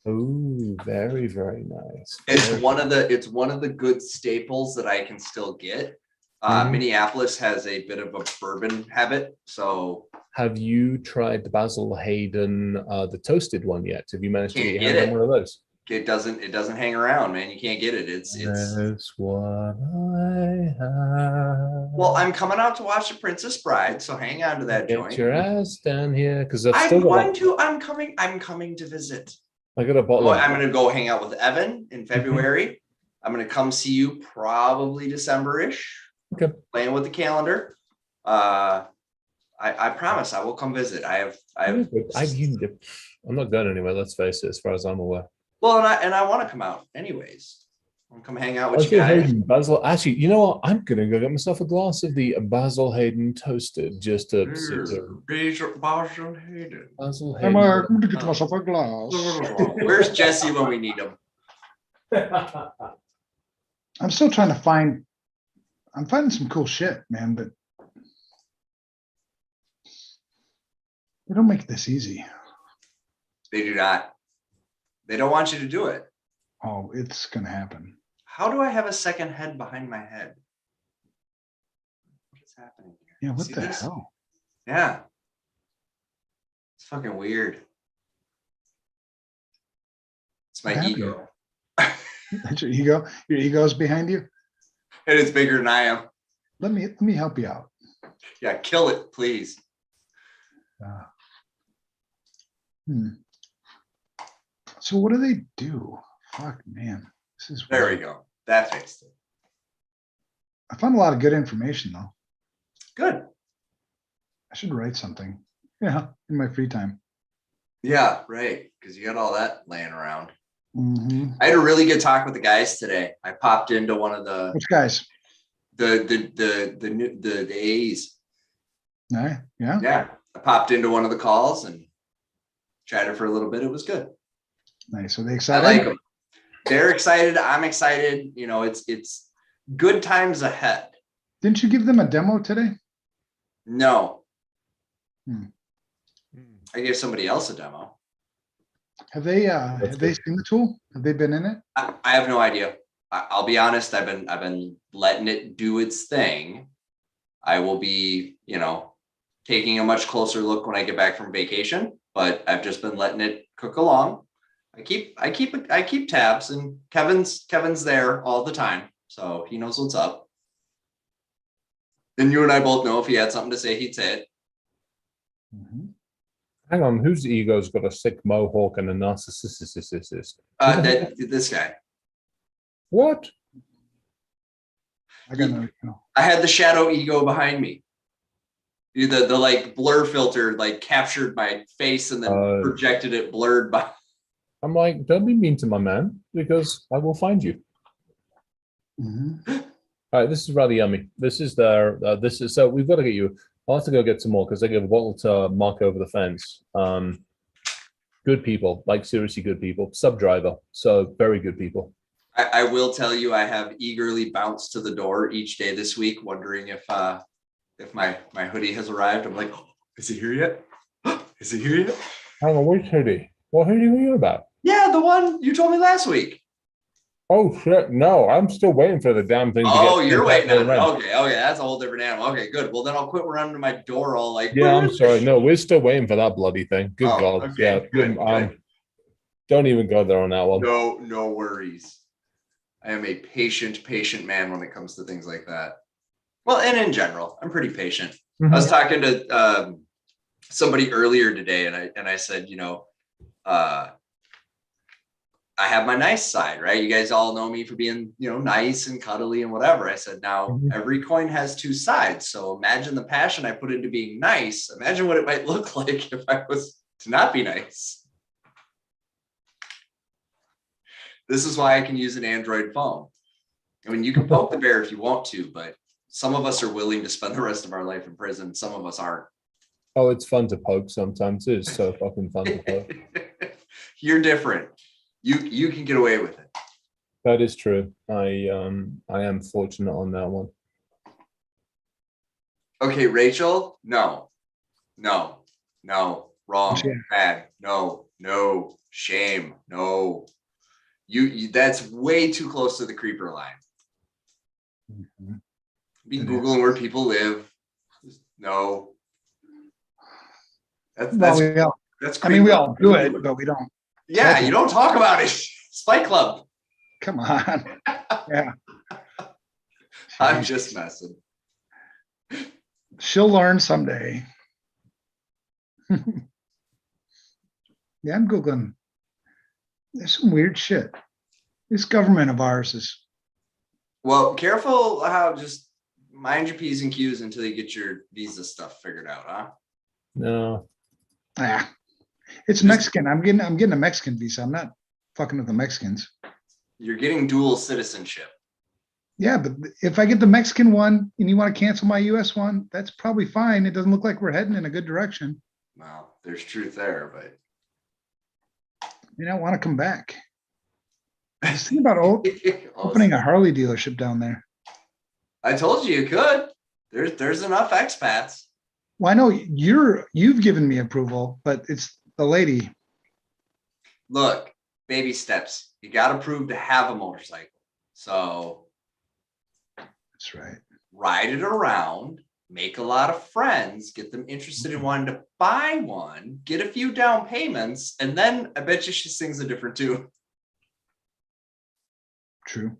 Oh, very, very nice. It's one of the good staples that I can still get. Minneapolis has a bit of a bourbon habit, so. Have you tried the Basil Hayden, the toasted one yet? Have you managed to get one of those? it doesn't hang around, man. You can't get it. It's That's what I have. well, I'm coming out to watch The Princess Bride, so hang on to that Get joint. your ass down here, because I've I'm still got. going to. I'm coming to visit. I got a bottle. Well, of- I'm gonna go hang out with Evan in February. I'm gonna come see you probably December-ish. Okay. Playing with the calendar. I promise I will come visit. I'm not going anywhere. Let's face it. As far as I'm aware. well, and I want to come out anyways. I'll come hang out with you Basil guys. Hayden, Basil. Actually, you know what? I'm gonna go get myself a glass of the Basil Hayden toasted, just to sit there. Basil Hayden. Basil I'm Hayden. going to get myself a glass. Where's Jesse when we need him? I'm still trying to find, I'm finding some cool shit, man, but they don't make this easy. They do not. They don't want you to do it. Oh, it's gonna happen. How do I have a second head behind my head? What is happening here? Yeah, what See the this? hell? Yeah. It's fucking weird. It's my What happened? ego. That's your ego? Your ego's behind you? And it's bigger than I am. Let me help you out. Yeah, kill it, please. So what do they do? Fuck, man. This is There we weird. go. That fixed it. I found a lot of good information though. Good. I should write something. Yeah, in my free time. Yeah, right. Because you got all that laying around. Mhm. I had a really good talk with the guys today. I popped into one of the Which guys? the A's. Yeah, yeah. Yeah. I popped into one of the calls and chatted for a little bit. It was good. Nice. Are they I excited? like them. They're excited. I'm excited. You know, it's good times ahead. Didn't you give them a demo today? No. Hmm. I gave somebody else a demo. Have they good. seen the tool? Have they been in it? I have no idea. I'll be honest. I've been letting it do its thing. I will be, you know, taking a much closer look when I get back from vacation, but I've just been letting it cook along. I keep tabs, and Kevin's there all the time, so he knows what's up. And you and I both know if he had something to say, he'd say it. Mhm. Hang on, whose ego's got a sick mohawk and a narcissist? This guy. What? I got no. I had the shadow ego behind me. The like blur filter like captured my face and then projected it blurred by. I'm like, don't be mean to my man, because I will find you. Mhm. All right, this is rather yummy. This is so we've got to get you. I'll have to go get some more because I gave a bottle to Mark over the fence. Good people, like seriously good people. Sub driver, so very good people. I will tell you, I have eagerly bounced to the door each day this week, wondering if my hoodie has arrived. I'm like, oh, is it here yet? Is it here yet? Hang on, which hoodie? What hoodie were you about? Yeah, the one you told me last week. Oh shit! No, I'm still waiting for the damn thing. Oh, to get you're waiting on it. rent. Okay, that's a whole different animal. Okay, good. Well, then I'll quit running to my door all like. Yeah, I'm sorry. No, we're still waiting for that bloody thing. Good Oh, God. okay, Yeah. good. Don't even go there on that one. No worries. I am a patient man when it comes to things like that. Well, and in general, I'm pretty patient. Mhm. I was talking to somebody earlier today, and I said, you know, I have my nice side, right? You guys all know me for being, you know, nice and cuddly and whatever. I said, now every coin has two sides. So imagine the passion I put into being nice. Imagine what it might look like if I was to not be nice. This is why I can use an Android phone. I mean, you can poke the bear if you want to, but some of us are willing to spend the rest of our life in prison. Some of us aren't. Oh, it's fun to poke sometimes. It is so fucking fun to poke. You're different. You can get away with it. That is true. I am fortunate on that one. Okay, Rachel. No, wrong, Shame. bad. No, shame. No, you. That's way too close to the creeper line. Mhm. Be It Googling where people live. No. Well, That's I mean, we creeper. all do it, but we don't. Yeah, you don't talk about it. Spike Club. Come on. Yeah. I'm just messing. She'll learn someday. Yeah, I'm Googling. There's some weird shit. This government of ours is. Well, careful how just mind your P's and Q's until you get your visa stuff figured out, huh? No. It's Mexican. I'm getting a Mexican visa. I'm not fucking with the Mexicans. You're getting dual citizenship. Yeah, but if I get the Mexican one and you want to cancel my US one, that's probably fine. It doesn't look like we're heading in a good direction. Well, there's truth there, but You don't want to come back. I was thinking about opening a Harley dealership down there. I told you could. There's enough expats. Well, I know you've given me approval, but it's the lady. Look, baby steps. You got to prove to have a motorcycle. So That's right. ride it around, make a lot of friends, get them interested in wanting to buy one, get a few down payments, and then I bet you she sings a different tune. True.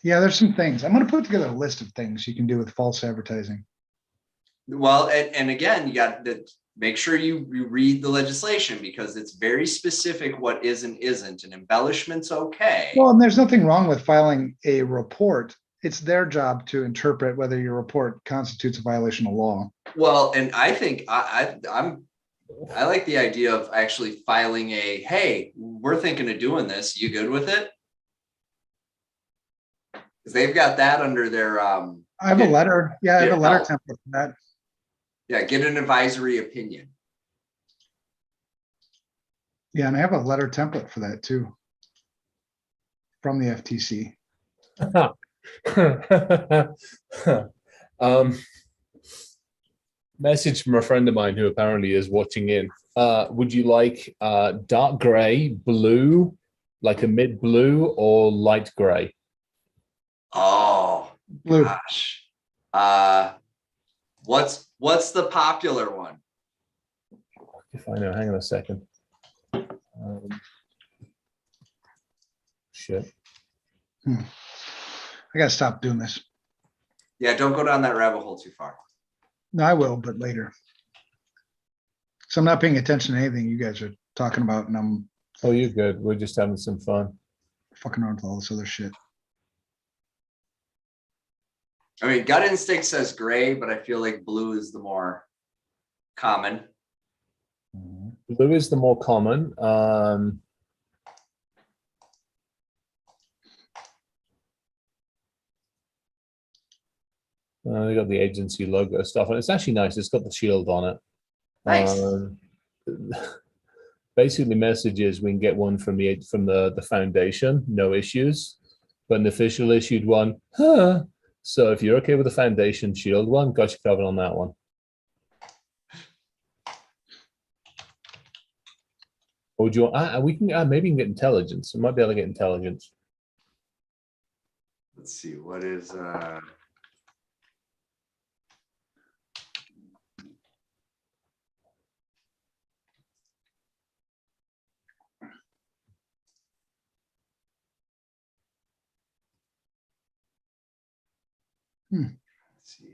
Yeah, there's some things. I'm going to put together a list of things you can do with false advertising. Well, and again, you got to make sure you read the legislation because it's very specific what is and isn't, and embellishment's okay. Well, and there's nothing wrong with filing a report. It's their job to interpret whether your report constitutes a violation of law. Well, and I think I like the idea of actually filing a, hey, we're thinking of doing this. You good with it? Because they've got that under their I have a letter. Yeah, I have a letter template for that. Yeah, get an advisory opinion. Yeah, and I have a letter template for that too. From the FTC. Message from a friend of mine who apparently is watching in. Would you like dark gray, blue, like a mid blue, or light gray? Oh, Blue. gosh. What's the popular one? If I know, hang on a second. Shit. I gotta stop doing this. Yeah, don't go down that rabbit hole too far. No, I will, but later. So I'm not paying attention to anything you guys are talking about, and I'm Oh, you're good. We're just having some fun. fucking around with all this other shit. I mean, gut instinct says gray, but I feel like blue is the more common. Blue is the more common. They got the agency logo stuff, and it's actually nice. It's got the shield on it. Nice. Basically, the message is we can get one from the foundation, no issues, but an official issued one, huh? So if you're okay with the foundation shield one, got you covered on that one. Or do you want? We can maybe you can get intelligence. We might be able to get intelligence. Let's see, what is let's see.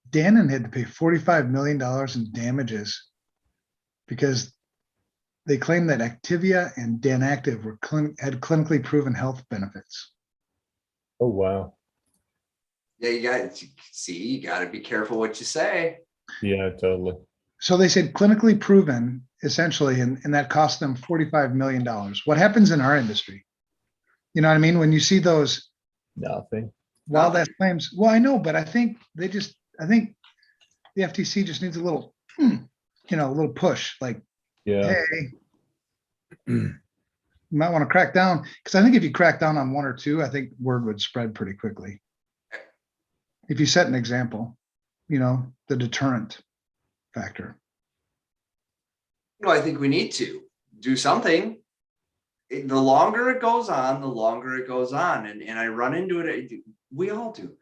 Dannon had to pay $45 million in damages because they claimed that Activia and Danactive had clinically proven health benefits. Oh wow. Yeah, you got to be careful what you say. Yeah, totally. So they said clinically proven, essentially, and that cost them $45 million. What happens in our industry? You know what I mean? When you see those Nothing. wild ass claims, well, I know, but I think the FTC just needs a little, a little push. Like, Yeah. hey, you might want to crack down, because I think if you crack down on one or two, I think word would spread pretty quickly. If you set an example, the deterrent factor. No, I think we need to do something. The longer it goes on, the longer it goes on. And I run into it. We all do.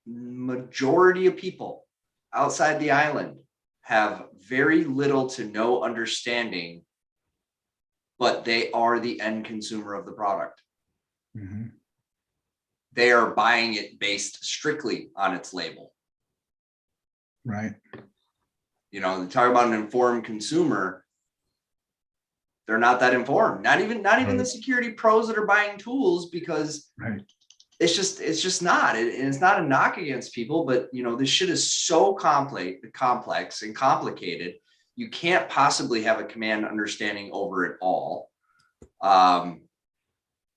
Majority of people outside the island have very little to no understanding, but they are the end consumer of the product. Mhm. They are buying it based strictly on its label. Right. You know, talk about an informed consumer. They're not that informed. Not even the security pros that are buying tools, because Right. it's just not. And it's not a knock against people, but you know, this shit is so complex and complicated. You can't possibly have a command understanding over it all.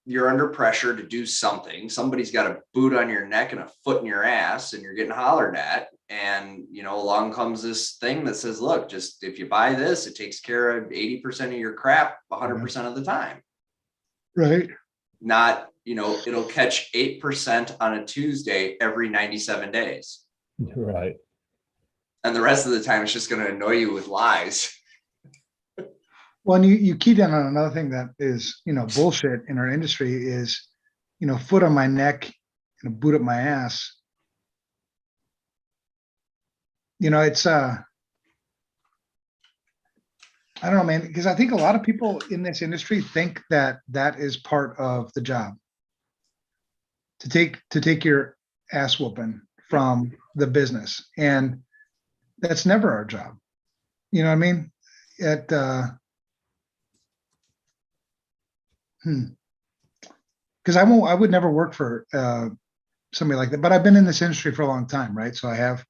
You're under pressure to do something. Somebody's got a boot on your neck and a foot in your ass, and you're getting hollered at. And, you know, along comes this thing that says, look, just if you buy this, it takes care of 80% of your crap 100% of the time. Right. Not, you know, it'll catch 8% on a Tuesday every 97 days. Right. And the rest of the time, it's just going to annoy you with lies. Well, and you keyed in on another thing that is, you know, bullshit in our industry is, you know, foot on my neck and a boot up my ass. You know, it's I don't know, man, because I think a lot of people in this industry think that that is part of the job. To take your ass whooping from the business. And that's never our job. You know what I mean? Because I would never work for somebody like that. But I've been in this industry for a long time, right? So I have,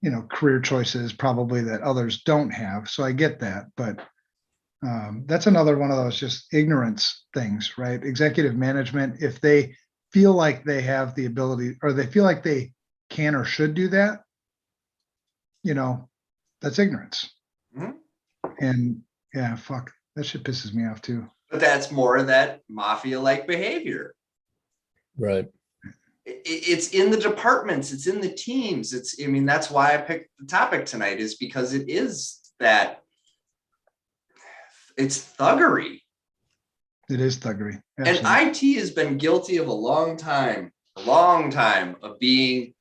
you know, career choices probably that others don't have. So I get that. But that's another one of those just ignorance things, right? Executive management, if they feel like they have the ability, or they feel like they can or should do that, you know, that's ignorance. Mhm. And yeah, fuck, that shit pisses me off too. But that's more of that mafia-like behavior. Right. It's in the departments, it's in the teams. I mean, that's why I picked the topic tonight, is because it is that it's thuggery. It is thuggery. Absolutely. And IT has been guilty of a long time of being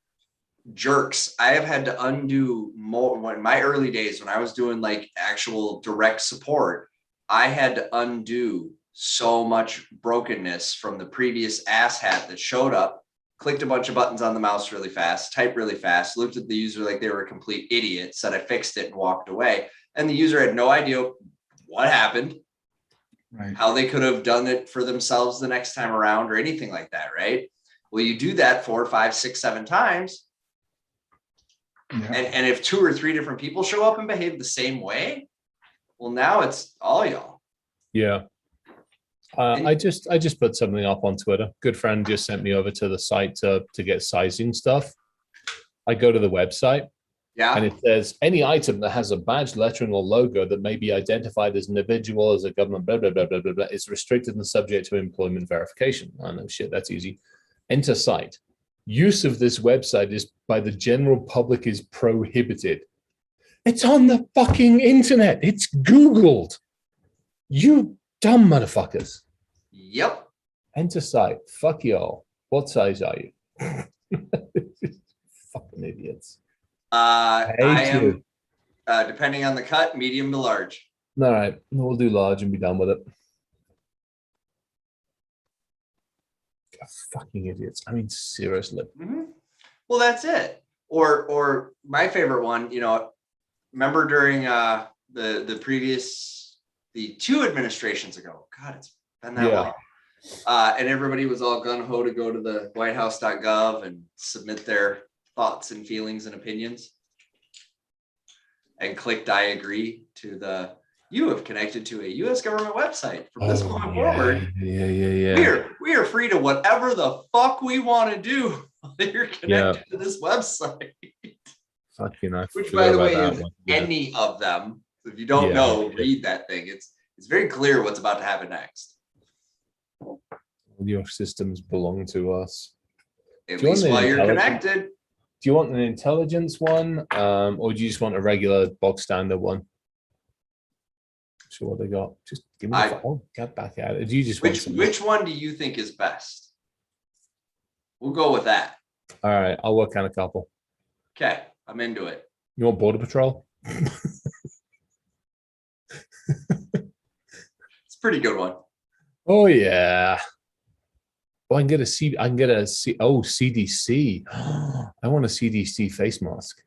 jerks. I have had to undo more. When my early days, when I was doing like actual direct support, I had to undo so much brokenness from the previous asshat that showed up, clicked a bunch of buttons on the mouse really fast, typed really fast, looked at the user like they were a complete idiot, said I fixed it and walked away. And the user had no idea what happened, right, how they could have done it for themselves the next time around or anything like that, right? Well, you do that 4, 5, 6, 7 times. yeah. And if 2 or 3 different people show up and behave the same way, well, now it's all y'all. Yeah. I just put something up on Twitter. Good friend just sent me over to the site to get sizing stuff. I go to the website, yeah, and it says any item that has a badge, lettering, or logo that may be identified as an individual, as a government, blah, blah, blah, blah, blah, blah, is restricted and subject to employment verification. I know, shit, that's easy. Enter site. Use of this website is by the general public is prohibited. It's on the fucking internet. It's Googled. You dumb motherfuckers. Yep. Enter site. Fuck y'all. What size are you? Fucking idiots. I am, depending on the cut, medium to large. All right. We'll do large and be done with it. Fucking idiots. I mean, seriously. Mm-hmm. Well, that's it. Or my favorite one, you know, remember during the previous, the 2 administrations ago, God, it's been that long. And everybody was all gung-ho to go to the whitehouse.gov and submit their thoughts and feelings and opinions, and clicked I agree to the, you have connected to a U.S. government website. From this point forward, we are free to whatever the fuck we want to do while you're connected to this website. Fucking, which, by the way, is any of them. If you don't know, read that thing. It's very clear what's about to happen next. Your systems belong to us. At least while you're connected. Do you want an intelligence one, or do you just want a regular box standard one? Sure, what they got. Just give me the phone. Get back at it. Do you just which one do you think is best? We'll go with that. All right, I'll work on a couple. Okay, I'm into it. You want Border Patrol? It's a pretty good one. Oh yeah. Oh, I can get a C. I can get a C. Oh, CDC. I want a CDC face mask.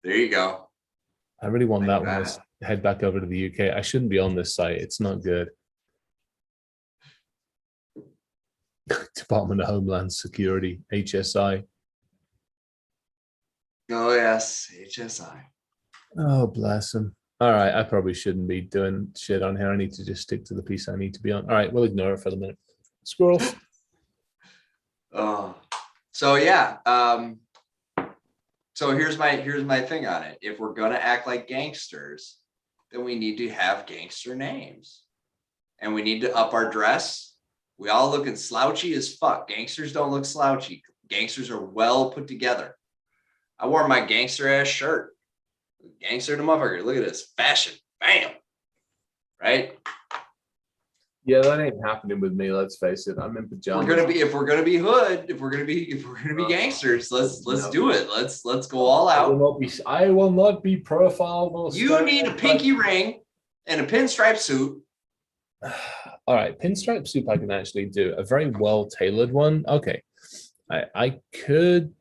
There you go. I really want Like that one. that. Let's head back over to the UK. I shouldn't be on this site. It's not good. Department of Homeland Security, HSI. Oh yes, HSI. Oh, bless him. All right, I probably shouldn't be doing shit on here. I need to just stick to the piece I need to be on. All right, we'll ignore it for the minute. Squirrels. Oh, so yeah. So here's my thing on it. If we're gonna act like gangsters, then we need to have gangster names, and we need to up our dress. We all looking slouchy as fuck. Gangsters don't look slouchy. Gangsters are well put together. I wore my gangster ass shirt. Gangster the motherfucker. Look at this fashion. Bam. Right. Yeah, that ain't happening with me. Let's face it. I'm in pajamas. If we're gonna be hood, if we're gonna be gangsters, let's do it. Let's go all out. I will not be profiled. You need a pinky ring and a pinstripe suit. All right, pinstripe suit I can actually do. A very well tailored one. Okay. I could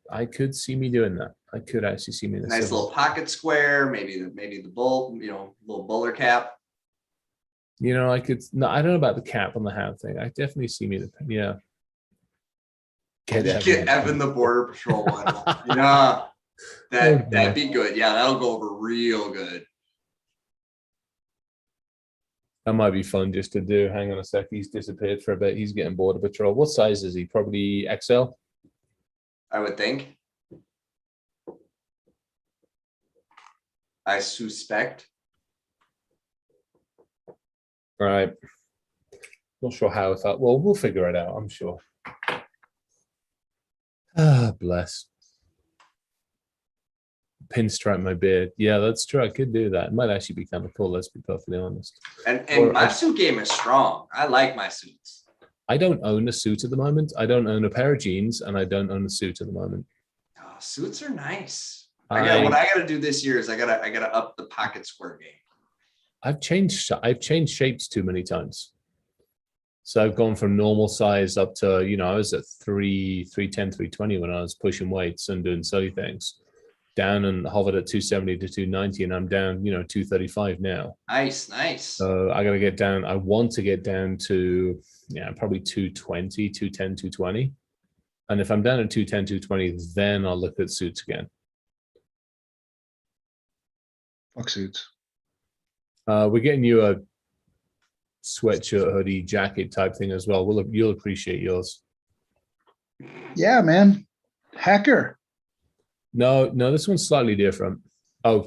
see me doing that. I could actually see me in a Nice little pocket square, maybe the bull, little bowler cap. I could. No, I don't know about the cap on the hat thing. I definitely see me. Yeah. Get Evan the Border Patrol one. Yeah, that'd be good. Yeah, that'll go over real good. That might be fun just to do. Hang on a sec. He's disappeared for a bit. He's getting Border Patrol. What size is he? Probably XL? I would think. I suspect. All right. Not sure how it felt. Well, we'll figure it out, I'm sure. Ah, bless. Pinstripe my beard. Yeah, that's true. I could do that. It might actually be kind of cool. Let's be perfectly honest. And my suit game is strong. I like my suits. I don't own a suit at the moment. I don't own a pair of jeans, and I don't own a suit at the moment. Oh, suits are nice. What I gotta do this year is I gotta up the pocket square game. I've changed shapes too many times. So I've gone from normal size up to, I was at 310, 320 when I was pushing weights and doing silly things. Down and hovered at 270 to 290, and I'm down, 235 now. Nice. So I gotta get down. I want to get down to probably 220, 210, 220. And if I'm down at 210, 220, then I'll look at suits again. Fuck suits. We're getting you a sweatshirt, hoodie, jacket type thing as well. You'll appreciate yours. Yeah, man. Hacker. No, this one's slightly different. Oh,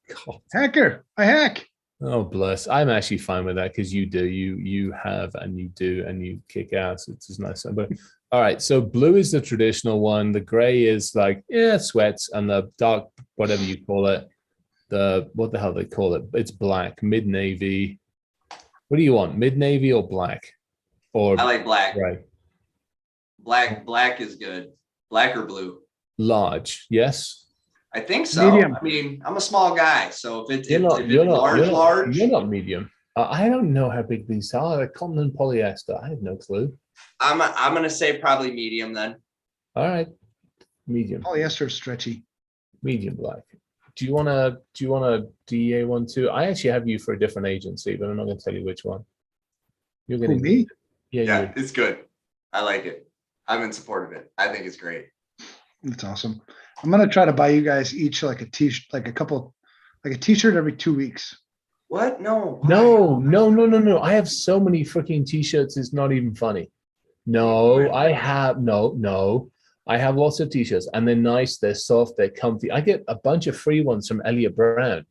God. Hacker. I hack. Oh, bless. I'm actually fine with that because you do. You have and you do and you kick ass. It's just nice. But all right, so blue is the traditional one. The gray is like, sweats, and the dark, whatever you call it, what the hell they call it? It's black, mid-navy. What do you want? Mid-navy or black? Or I like black. Gray? Black is good. Black or blue? Large, yes. I think so. Medium. I mean, I'm a small guy, so if it's You're not large. You're not medium. I don't know how big these are. They're cotton and polyester. I have no clue. I'm gonna say probably medium then. All right, medium. Polyester is stretchy. Medium black. Do you want a DEA one too? I actually have you for a different agency, but I'm not going to tell you which one. You're going to me? Yeah, it's good. I like it. I'm in support of it. I think it's great. That's awesome. I'm gonna try to buy you guys each like a t-shirt, like a t-shirt every 2 weeks. What? No. Why? No. I have so many freaking t-shirts. It's not even funny. No, I have no. I have lots of t-shirts, and they're nice, they're soft, they're comfy. I get a bunch of free ones from Elliot Brown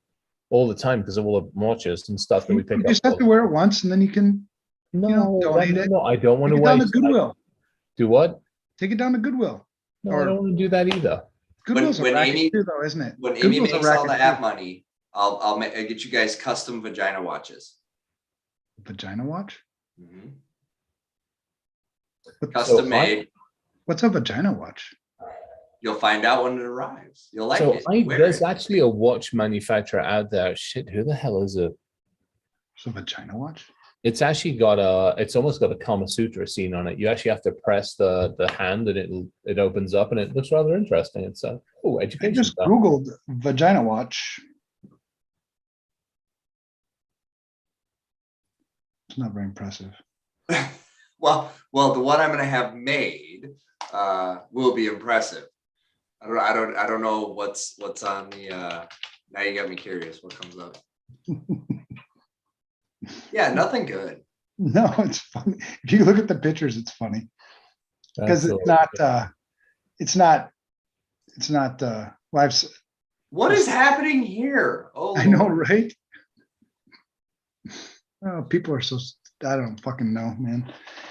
all the time because of all the watches and stuff that we pick up. You just have to wear it once, and then you can. Donate it. No, I don't want to Take it down to waste. Goodwill. Do what? Take it down to Goodwill. No, I don't want to do that either. Goodwill's When a racket Amy- too, though, isn't it? When Amy Goodwill's a makes all the racket app too. money, I'll get you guys custom vagina watches. Vagina watch. Custom made. What's a vagina watch? You'll find out when it arrives. You'll like So it. Wear there's it. actually a watch manufacturer out there. Shit, who the hell is it? So vagina watch. It's actually got it's almost got a Kama Sutra scene on it. You actually have to press the hand and it opens up and it looks rather interesting. It's I education just stuff. Googled vagina watch. It's not very impressive. Well, the one I'm gonna have made will be impressive. I don't know what's on the now you got me curious what comes up. Yeah, nothing good. No, it's funny. If you look at the pictures, it's funny. Because it's not wives. What is happening here? Oh, I know, Lord. right? Oh, people are so, I don't fucking know, man.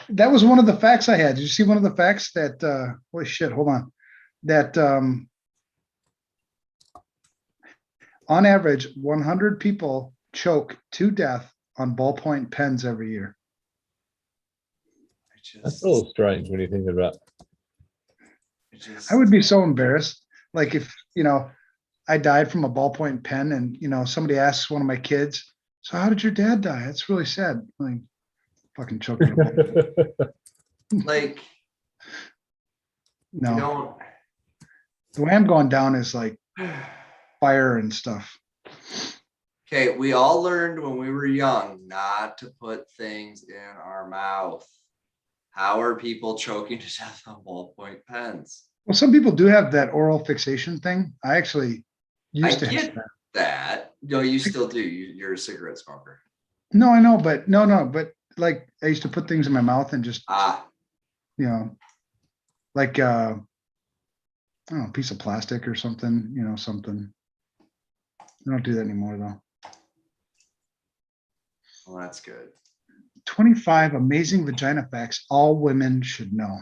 That was one of the facts I had. Did you see one of the facts that, holy shit, hold on. That on average, 100 people choke to death on ballpoint pens every year. That's a little strange when you think about it. I would be so embarrassed. Like if, I died from a ballpoint pen and, somebody asks one of my kids, so how did your dad die? That's really sad. Like fucking choked. Like, No, you don't. the way I'm going down is like fire and stuff. Okay, we all learned when we were young not to put things in our mouth. How are people choking to death on ballpoint pens? Well, some people do have that oral fixation thing. I actually used to have get that. No, you still do. You're a cigarette smoker. No, I know, but but like I used to put things in my mouth and just, like I don't know, a piece of plastic or something, something. I don't do that anymore though. Well, that's good. 25 amazing vagina facts all women should know.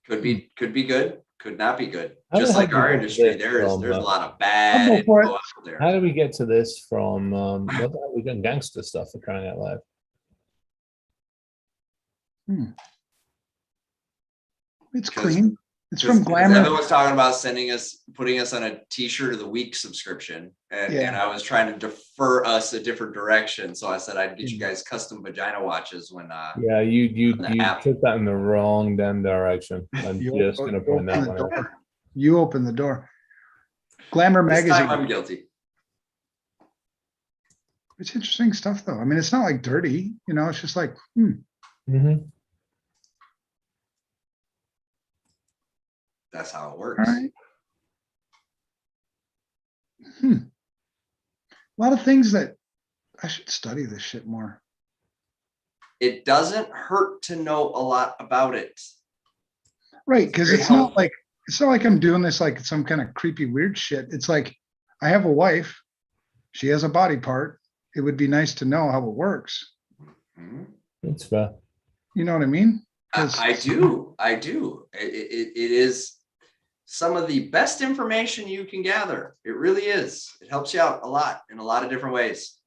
Could be good, could not be good. How Just the like hell our did we industry, get there's from, a lot of I'll bad go for info it. out there. how do we get to this from what the hell we got gangster stuff for crying out loud? It's 'Cause- clean. It's from Because Glamour. Evan was talking about putting us on a t-shirt of the week subscription. And Yeah. I was trying to defer us a different direction. So I said I'd get you guys custom vagina watches when Yeah, you on the app. took that in the wrong damn direction. I'm just gonna point that one out. You open the door. Glamour This time magazine. I'm guilty. It's interesting stuff though. I mean, it's not like dirty, it's just like, Mhm. That's how it all works. right. A lot of things that I should study this shit more. It doesn't hurt to know a lot about it. Right, because Very it's not helpful. like I'm doing this like some kind of creepy weird shit. It's like I have a wife, she has a body part. It would be nice to know how it works. Mhm. It's fair. You know what I mean? I do. It is some of the best information you can gather. It really is. It helps you out a lot in a lot of different ways.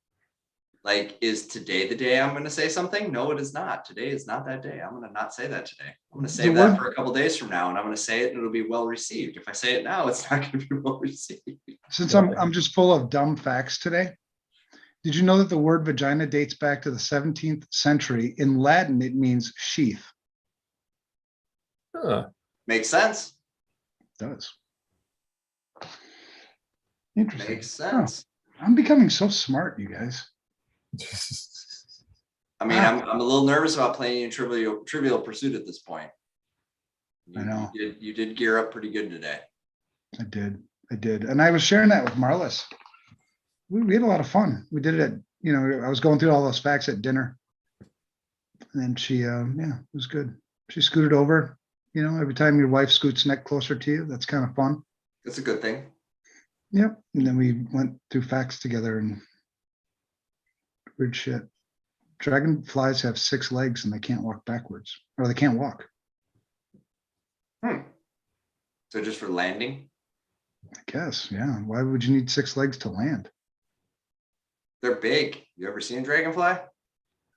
Like, is today the day I'm going to say something? No, it is not. Today is not that day. I'm going to not say that today. I'm going to save that for a couple days from now, and I'm going to say it, and it'll be well received. If I say it now, it's not going to be well received. Since I'm just full of dumb facts today. Did you know that the word vagina dates back to the 17th century? In Latin, it means sheath. Huh. Makes sense. It does. Interesting. Makes sense. Oh, I'm becoming so smart, you guys. I mean, I'm a little nervous about playing in Trivial Pursuit at this point. I know. You did gear up pretty good today. I did. And I was sharing that with Marlis. We had a lot of fun. We did it at, I was going through all those facts at dinner. And then she, it was good. She scooted over, every time your wife scoots neck closer to you, that's kind of fun. That's a good thing. Yep. And then we went through facts together and weird shit. Dragonflies have 6 legs and they can't walk backwards, or they can't walk. So just for landing? I guess, yeah. Why would you need 6 legs to land? They're big. You ever seen a dragonfly?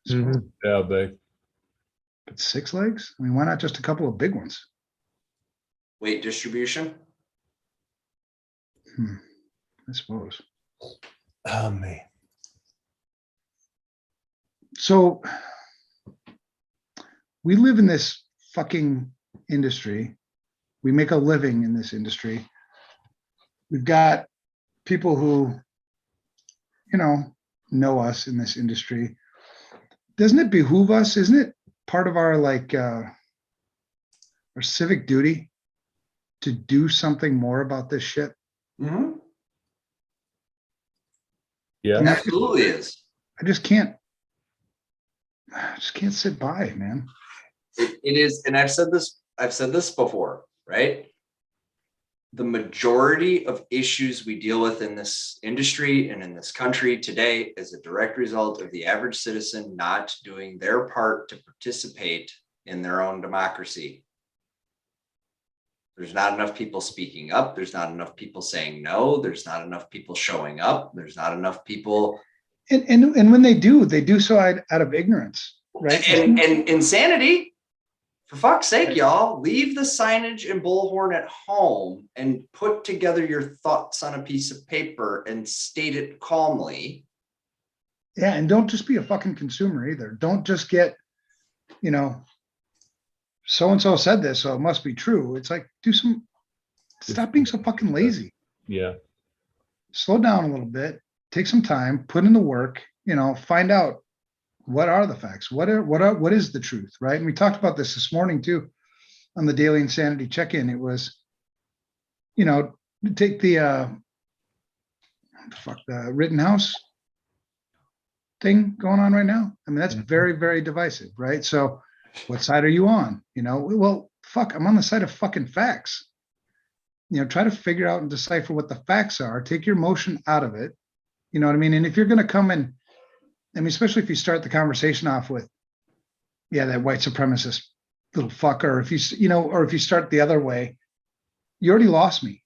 Yeah, big. But 6 legs? I mean, why not just a couple of big ones? Weight distribution. I suppose. Oh, me. So we live in this fucking industry. We make a living in this industry. We've got people who, know us in this industry. Doesn't it behoove us? Isn't it part of our our civic duty to do something more about this shit? Mm-hmm. Yeah. Absolutely is. I just can't sit by, man. It is, and I've said this before, right? The majority of issues we deal with in this industry and in this country today is a direct result of the average citizen not doing their part to participate in their own democracy. There's not enough people speaking up. There's not enough people saying no. There's not enough people showing up. There's not enough people. And when they do so out of ignorance, right? And insanity. For fuck's sake, y'all, leave the signage and bullhorn at home and put together your thoughts on a piece of paper and state it calmly. Yeah, and don't just be a fucking consumer either. Don't just get, so-and-so said this, so it must be true. It's like, stop being so fucking lazy. Yeah. Slow down a little bit, take some time, put in the work, find out what are the facts, what is the truth, right? And we talked about this morning too, on the Daily Insanity check-in. It was, take the Rittenhouse thing going on right now. I mean, that's very, very divisive, right? So what side are you on? Well, fuck, I'm on the side of fucking facts. Try to figure out and decipher what the facts are. Take your emotion out of it. You know what I mean? And if you're going to come in, especially if you start the conversation off with, yeah, that white supremacist little fucker, or if you start the other way, you already lost me,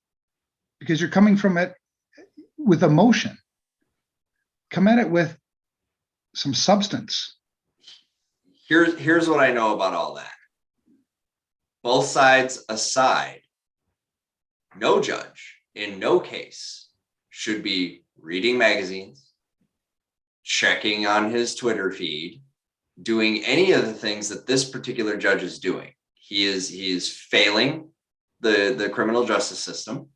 because you're coming from it with emotion. Come at it with some substance. Here's what I know about all that. Both sides aside, no judge in no case should be reading magazines, checking on his Twitter feed, doing any of the things that this particular judge is doing. He is failing the criminal justice system,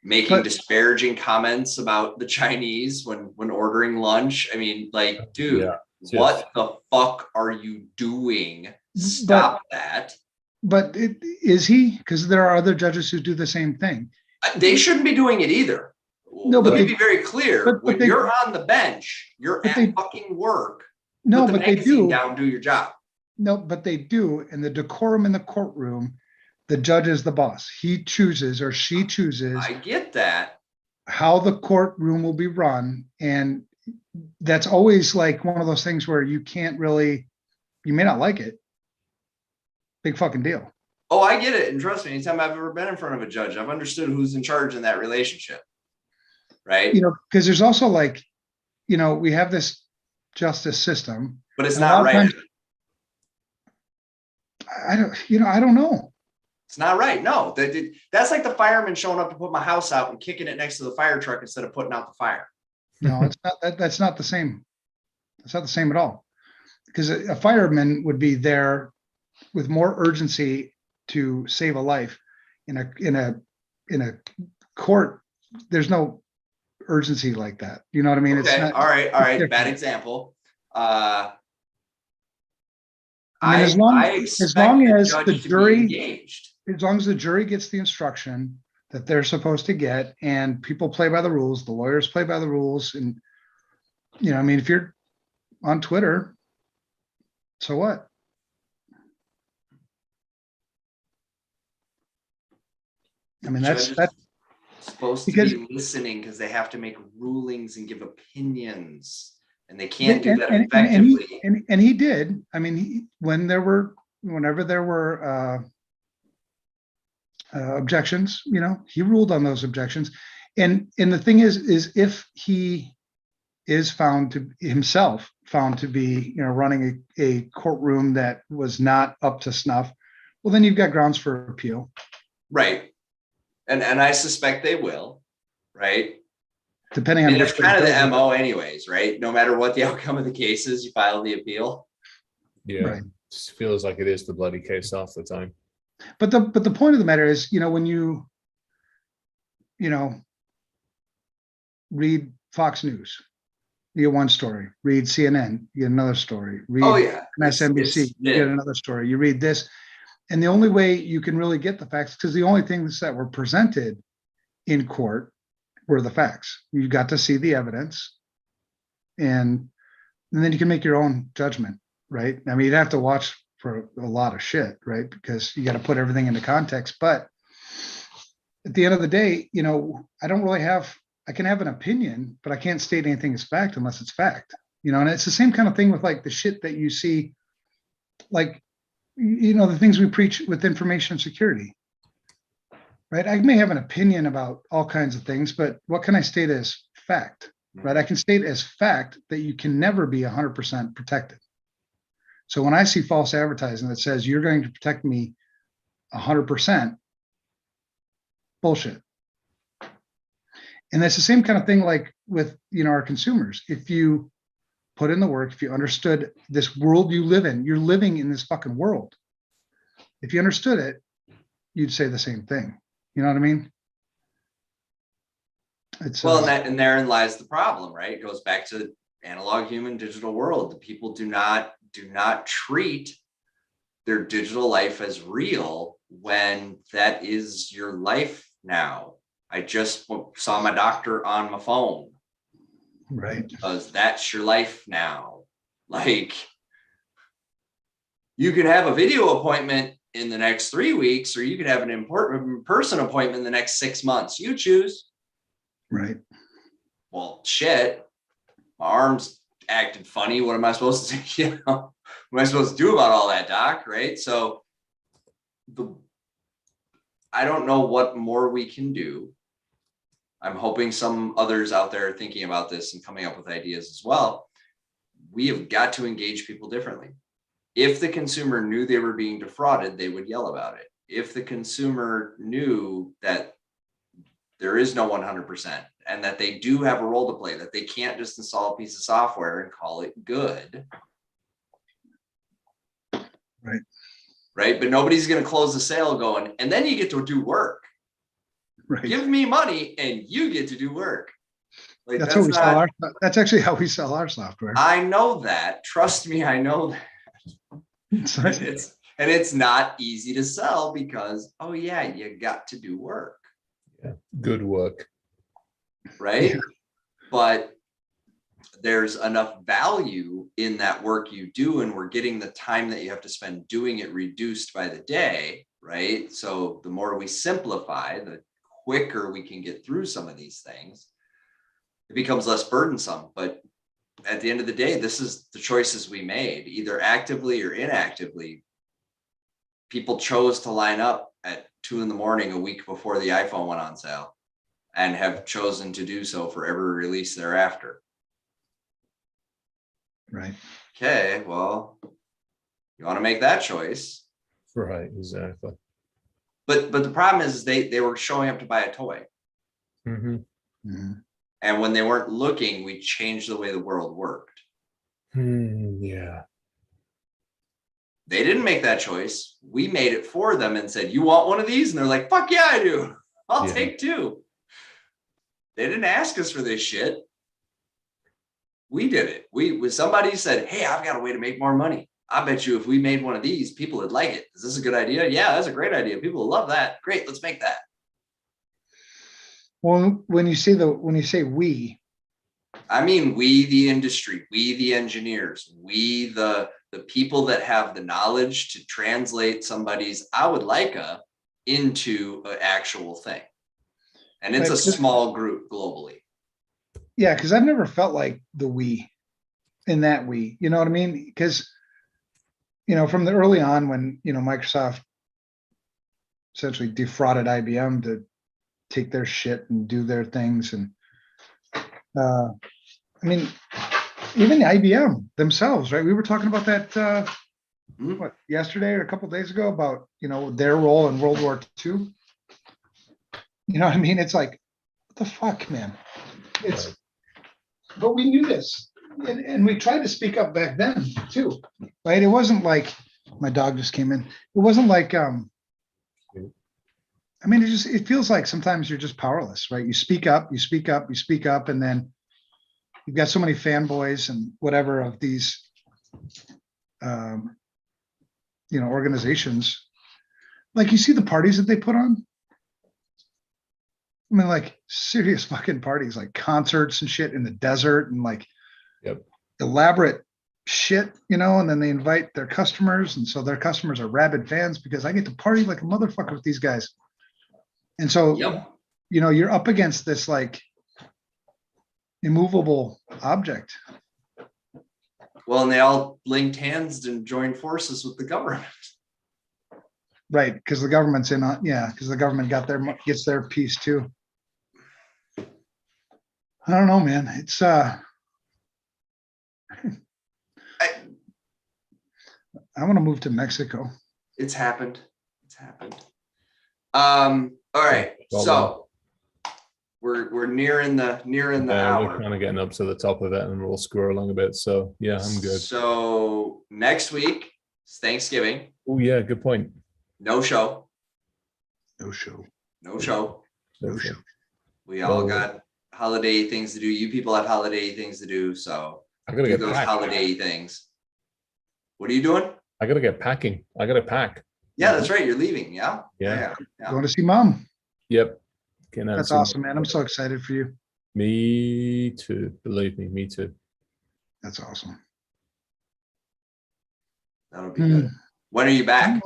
making disparaging comments about the Chinese when ordering lunch. I mean, dude, what the fuck are you doing? Stop that. But is he? Because there are other judges who do the same thing. They shouldn't be doing it either. No, but let me be very clear. When you're on the bench, you're at fucking work. No, but they do. Down, do your job. No, but they do. And the decorum in the courtroom, the judge is the boss. He chooses, or she chooses. I get that. How the courtroom will be run. And that's always like one of those things where you can't really, you may not like it. Big fucking deal. Oh, I get it. And trust me, anytime I've ever been in front of a judge, I've understood who's in charge in that relationship. Right. Because there's also we have this justice system, but it's not right. I don't know. It's not right. No, that's like the fireman showing up to put my house out and kicking it next to the fire truck instead of putting out the fire. No, it's not. That's not the same. It's not the same at all. Because a fireman would be there with more urgency to save a life. In a court, there's no urgency like that. You know what I mean? Okay. It's not, all right. Bad example. as long as the jury gets the instruction that they're supposed to get, and people play by the rules, the lawyers play by the rules, and if you're on Twitter, so what? That's supposed to be listening, because they have to make rulings and give opinions, and they can't do that effectively. And he did. Whenever there were objections, he ruled on those objections. And the thing is if he is found to himself found to be, running a courtroom that was not up to snuff, well, then you've got grounds for appeal. Right. And I suspect they will, right? Depending on And which it's kind of way it the goes. MO anyways, right? No matter what the outcome of the case is, you file the appeal. Yeah, Right. just feels like it is the bloody case half the time. But the point of the matter is, when you read Fox News, you get one story. Read CNN, you get another story. Read Oh yeah. MSNBC, you get another story. You read this, and the only way you can really get the facts, because the only things that were presented in court were the facts. You got to see the evidence, and then you can make your own judgment, right? I mean, you'd have to watch for a lot of shit, right? Because you got to put everything into context. But at the end of the day, I don't really I can have an opinion, but I can't state anything as fact unless it's fact, and it's the same kind of thing with like the shit that you see, like, the things we preach with information security, right? I may have an opinion about all kinds of things, but what can I state as fact, right? I can state as fact that you can never be 100% protected. So when I see false advertising that says you're going to protect me 100%, bullshit. And that's the same kind of thing like with, our consumers. If you put in the work, if you understood this world you live in, you're living in this fucking world. If you understood it, you'd say the same thing. You know what I mean? It's Well, and therein lies the problem, right? It goes back to analog human digital world. The people do not treat their digital life as real when that is your life now. I just saw my doctor on my phone. right. Because that's your life now. Like, you could have a video appointment in the next 3 weeks, or you could have an important person appointment in the next 6 months. You choose. Right. Well, shit, my arm's acted funny. What am I supposed to do? What am I supposed to do about all that, doc? Right. So I don't know what more we can do. I'm hoping some others out there are thinking about this and coming up with ideas as well. We have got to engage people differently. If the consumer knew they were being defrauded, they would yell about it. If the consumer knew that there is no 100% and that they do have a role to play, that they can't just install a piece of software and call it good. Right. Right. But nobody's going to close the sale going, and then you get to do work. Right. Give me money and you get to do work. Like, That's how we sell that's actually how we sell our software. I know that. Trust me, I know that. And it's not easy to sell because, oh yeah, you got to do work. Yeah. Good work. Right. Yeah. But there's enough value in that work you do, and we're getting the time that you have to spend doing it reduced by the day. Right. So the more we simplify, the quicker we can get through some of these things. It becomes less burdensome. But at the end of the day, this is the choices we made, either actively or inactively. People chose to line up at 2 a.m. a week before the iPhone went on sale, and have chosen to do so for every release thereafter. Right. Okay, well, you want to make that choice. Right, exactly. But the problem is they were showing up to buy a toy. Mm-hmm. Mm-hmm. And when they weren't looking, we changed the way the world worked. Yeah. They didn't make that choice. We made it for them and said, you want one of these? And they're like, fuck yeah, I do. I'll take 2. They didn't ask us for this shit. We did it. Somebody said, hey, I've got a way to make more money. I bet you if we made one of these, people would like it. Is this a good idea? Yeah, that's a great idea. People will love that. Great, let's make that. Well, when you say we, I mean, we, the industry, we, the engineers, we, the people that have the knowledge to translate somebody's I would like a into an actual thing. And it's right, a small group globally. Yeah, because I've never felt like the we in that we, you know what I mean? Because, from the early on when, Microsoft essentially defrauded IBM to take their shit and do their things. And I mean, even the IBM themselves, right? We were talking about that, Hmm? what, yesterday or a couple days ago about, their role in World War II. You know what I mean? It's like, what the fuck, man? But we knew this. And we tried to speak up back then too, right? It wasn't like, my dog just came in. It wasn't like, I mean, it feels like sometimes you're just powerless, right? You speak up, and then you've got so many fanboys and whatever of these, organizations. Like you see the parties that they put on. I mean, like serious fucking parties, like concerts and shit in the desert and like elaborate shit, and then they invite their customers. And so their customers are rabid fans because I get to party like a motherfucker with these guys. And so, Yep. You're up against this like immovable object. Well, and they all linked hands and joined forces with the government. Right. Because the government's in on, because the government gets their piece too. I don't know, man. It's I want to move to Mexico. It's happened. All right. So we're nearing the hour. We're kind of getting up to the top of it and we'll screw along a bit. So yeah, I'm good. So next week is Thanksgiving. Oh yeah, good point. No show. We all got holiday things to do. You people have holiday things to do. So I gotta do get those packed. holiday things. What are you doing? I gotta get packing. I gotta pack. Yeah, that's right. You're leaving. Yeah. Yeah. Going to see mom. Yep. That's awesome, man. I'm so excited for you. Me too. Believe me, me too. That's awesome. That'll be good. When are you back?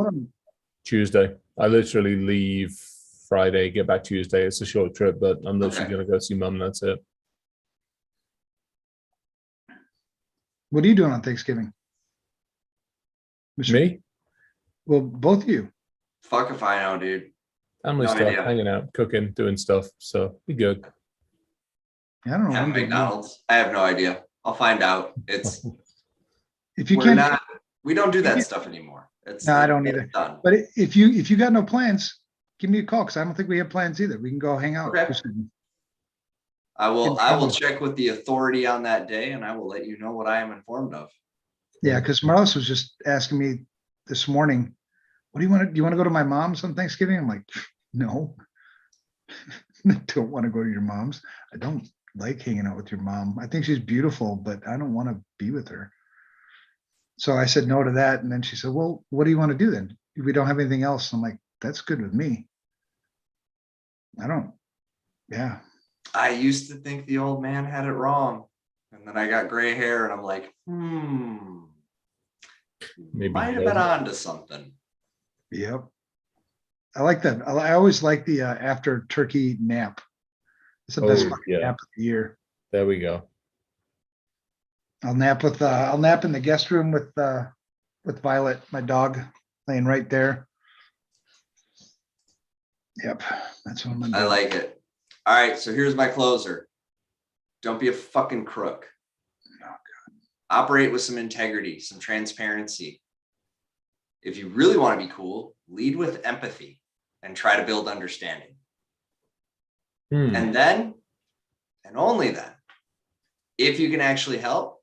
Tuesday. I literally leave Friday, get back Tuesday. It's a short trip, but I'm literally gonna go see mum. That's it. What are you doing on Thanksgiving? Me? Well, both of you. Fuck if I know, dude. Family No stuff, idea. hanging out, cooking, doing stuff. So be good. I don't know. what At I'm doing. McDonald's. I have no idea. I'll find out. It's If you we're can't, not. We don't do that stuff anymore. No, I don't either. Done. but if you got no plans, give me a call because I don't think we have plans either. We can go hang out. Okay. I will trouble. check with the authority on that day and I will let you know what I am informed of. Yeah, because Marlis was just asking me this morning, what do you want to go to my mom's on Thanksgiving? I'm like, no, I don't want to go to your mom's. I don't like hanging out with your mom. I think she's beautiful, but I don't want to be with her. So I said no to that. And then she said, well, what do you want to do then? We don't have anything else. I'm like, that's good with me. Yeah. I used to think the old man had it wrong. And then I got gray hair and I'm like, Maybe might have been onto something. Yep. I like that. I always like the after turkey nap. It's the best fucking nap of the year. There we go. I'll nap in the guest room with Violet, my dog, laying right there. Yep. That's what I'm gonna do. I like it. All right. So here's my closer. Don't be a fucking crook. Oh, God. Operate with some integrity, some transparency. If you really want to be cool, lead with empathy and try to build understanding. And then, and only then, if you can actually help,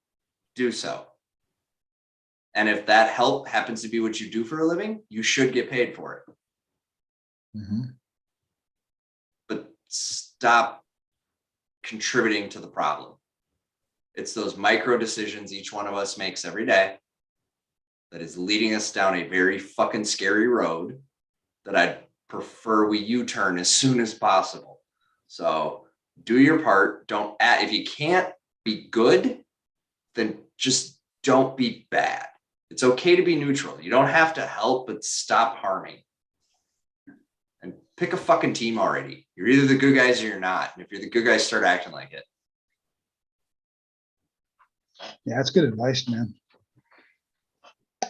do so. And if that help happens to be what you do for a living, you should get paid for it. Mm-hmm. But stop contributing to the problem. It's those micro decisions each one of us makes every day that is leading us down a very fucking scary road that I'd prefer we U-turn as soon as possible. So do your part. Don't add, if you can't be good, then just don't be bad. It's okay to be neutral. You don't have to help, but stop harming. And pick a fucking team already. You're either the good guys or you're not. And if you're the good guys, start acting like it. Yeah, that's good advice, man.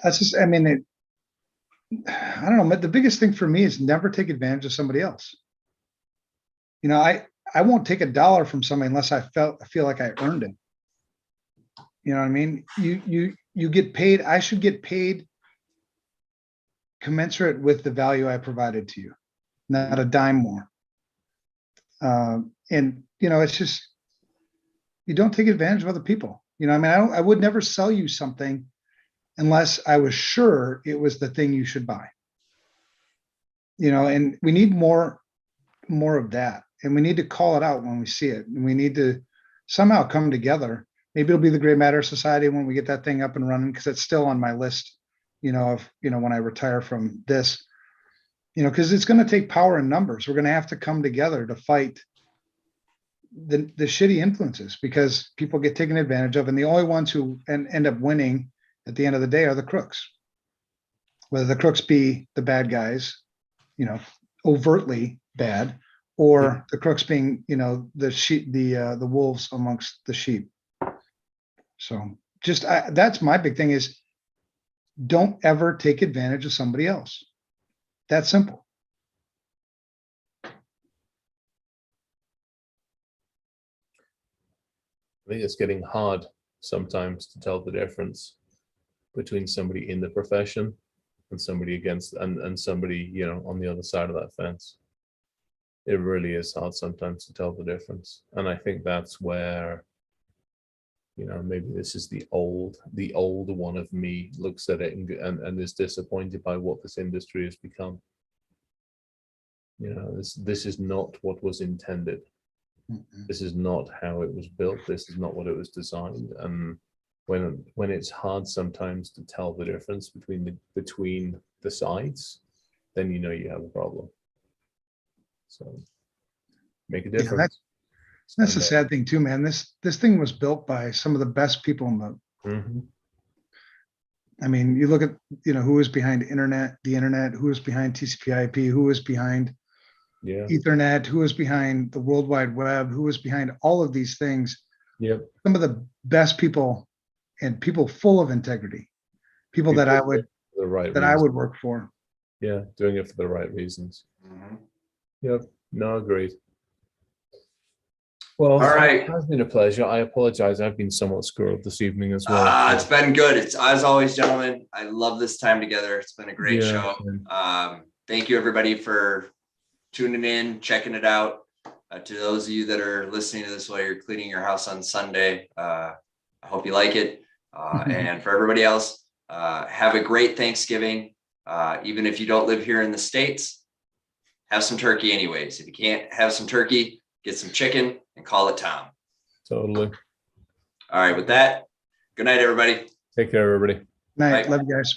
That's just, I mean, I don't know, but the biggest thing for me is never take advantage of somebody else. I won't take $1 from somebody unless I feel like I earned it. You know what I mean? You get paid. I should get paid commensurate with the value I provided to you, not a dime more. And it's just, you don't take advantage of other people. I mean, I would never sell you something unless I was sure it was the thing you should buy. And we need more of that. And we need to call it out when we see it. And we need to somehow come together. Maybe it'll be the Gray Matter Society when we get that thing up and running, because it's still on my list, when I retire from this, because it's going to take power in numbers. We're going to have to come together to fight the shitty influences, because people get taken advantage of. And the only ones who end up winning at the end of the day are the crooks, whether the crooks be the bad guys, overtly bad, or the crooks being, the sheep, the wolves amongst the sheep. So that's my big thing is, don't ever take advantage of somebody else. That's simple. I think it's getting hard sometimes to tell the difference between somebody in the profession and somebody against and somebody, on the other side of that fence. It really is hard sometimes to tell the difference. And I think that's where, maybe this is the old one of me looks at it and is disappointed by what this industry has become. This is not what was intended. This is not how it was built. This is not what it was designed. And when it's hard sometimes to tell the difference between the sides, then you have a problem. So make a difference. That's the sad thing too, man. This thing was built by some of the best people in the. I mean, you look at who was behind the internet, who was behind TCP/IP, who was behind Ethernet, who was behind the World Wide Web, who was behind all of these things. Yep. Some of the best people, and people full of integrity, people that I would work for. Yeah, doing it for the right reasons. Yep. No, agreed. Well, all right. It has been a pleasure. I apologize. I've been somewhat squirreled this evening as well. It's been good. It's as always, gentlemen. I love this time together. It's been a great show. Thank you, everybody, for tuning in, checking it out. To those of you that are listening to this while you're cleaning your house on Sunday, I hope you like it. And for everybody else, have a great Thanksgiving. Even if you don't live here in the States, have some turkey anyways. If you can't have some turkey, get some chicken and call it Tom. Totally. All right. With that, good night, everybody. Take care, everybody. Night. Bye. Love you guys.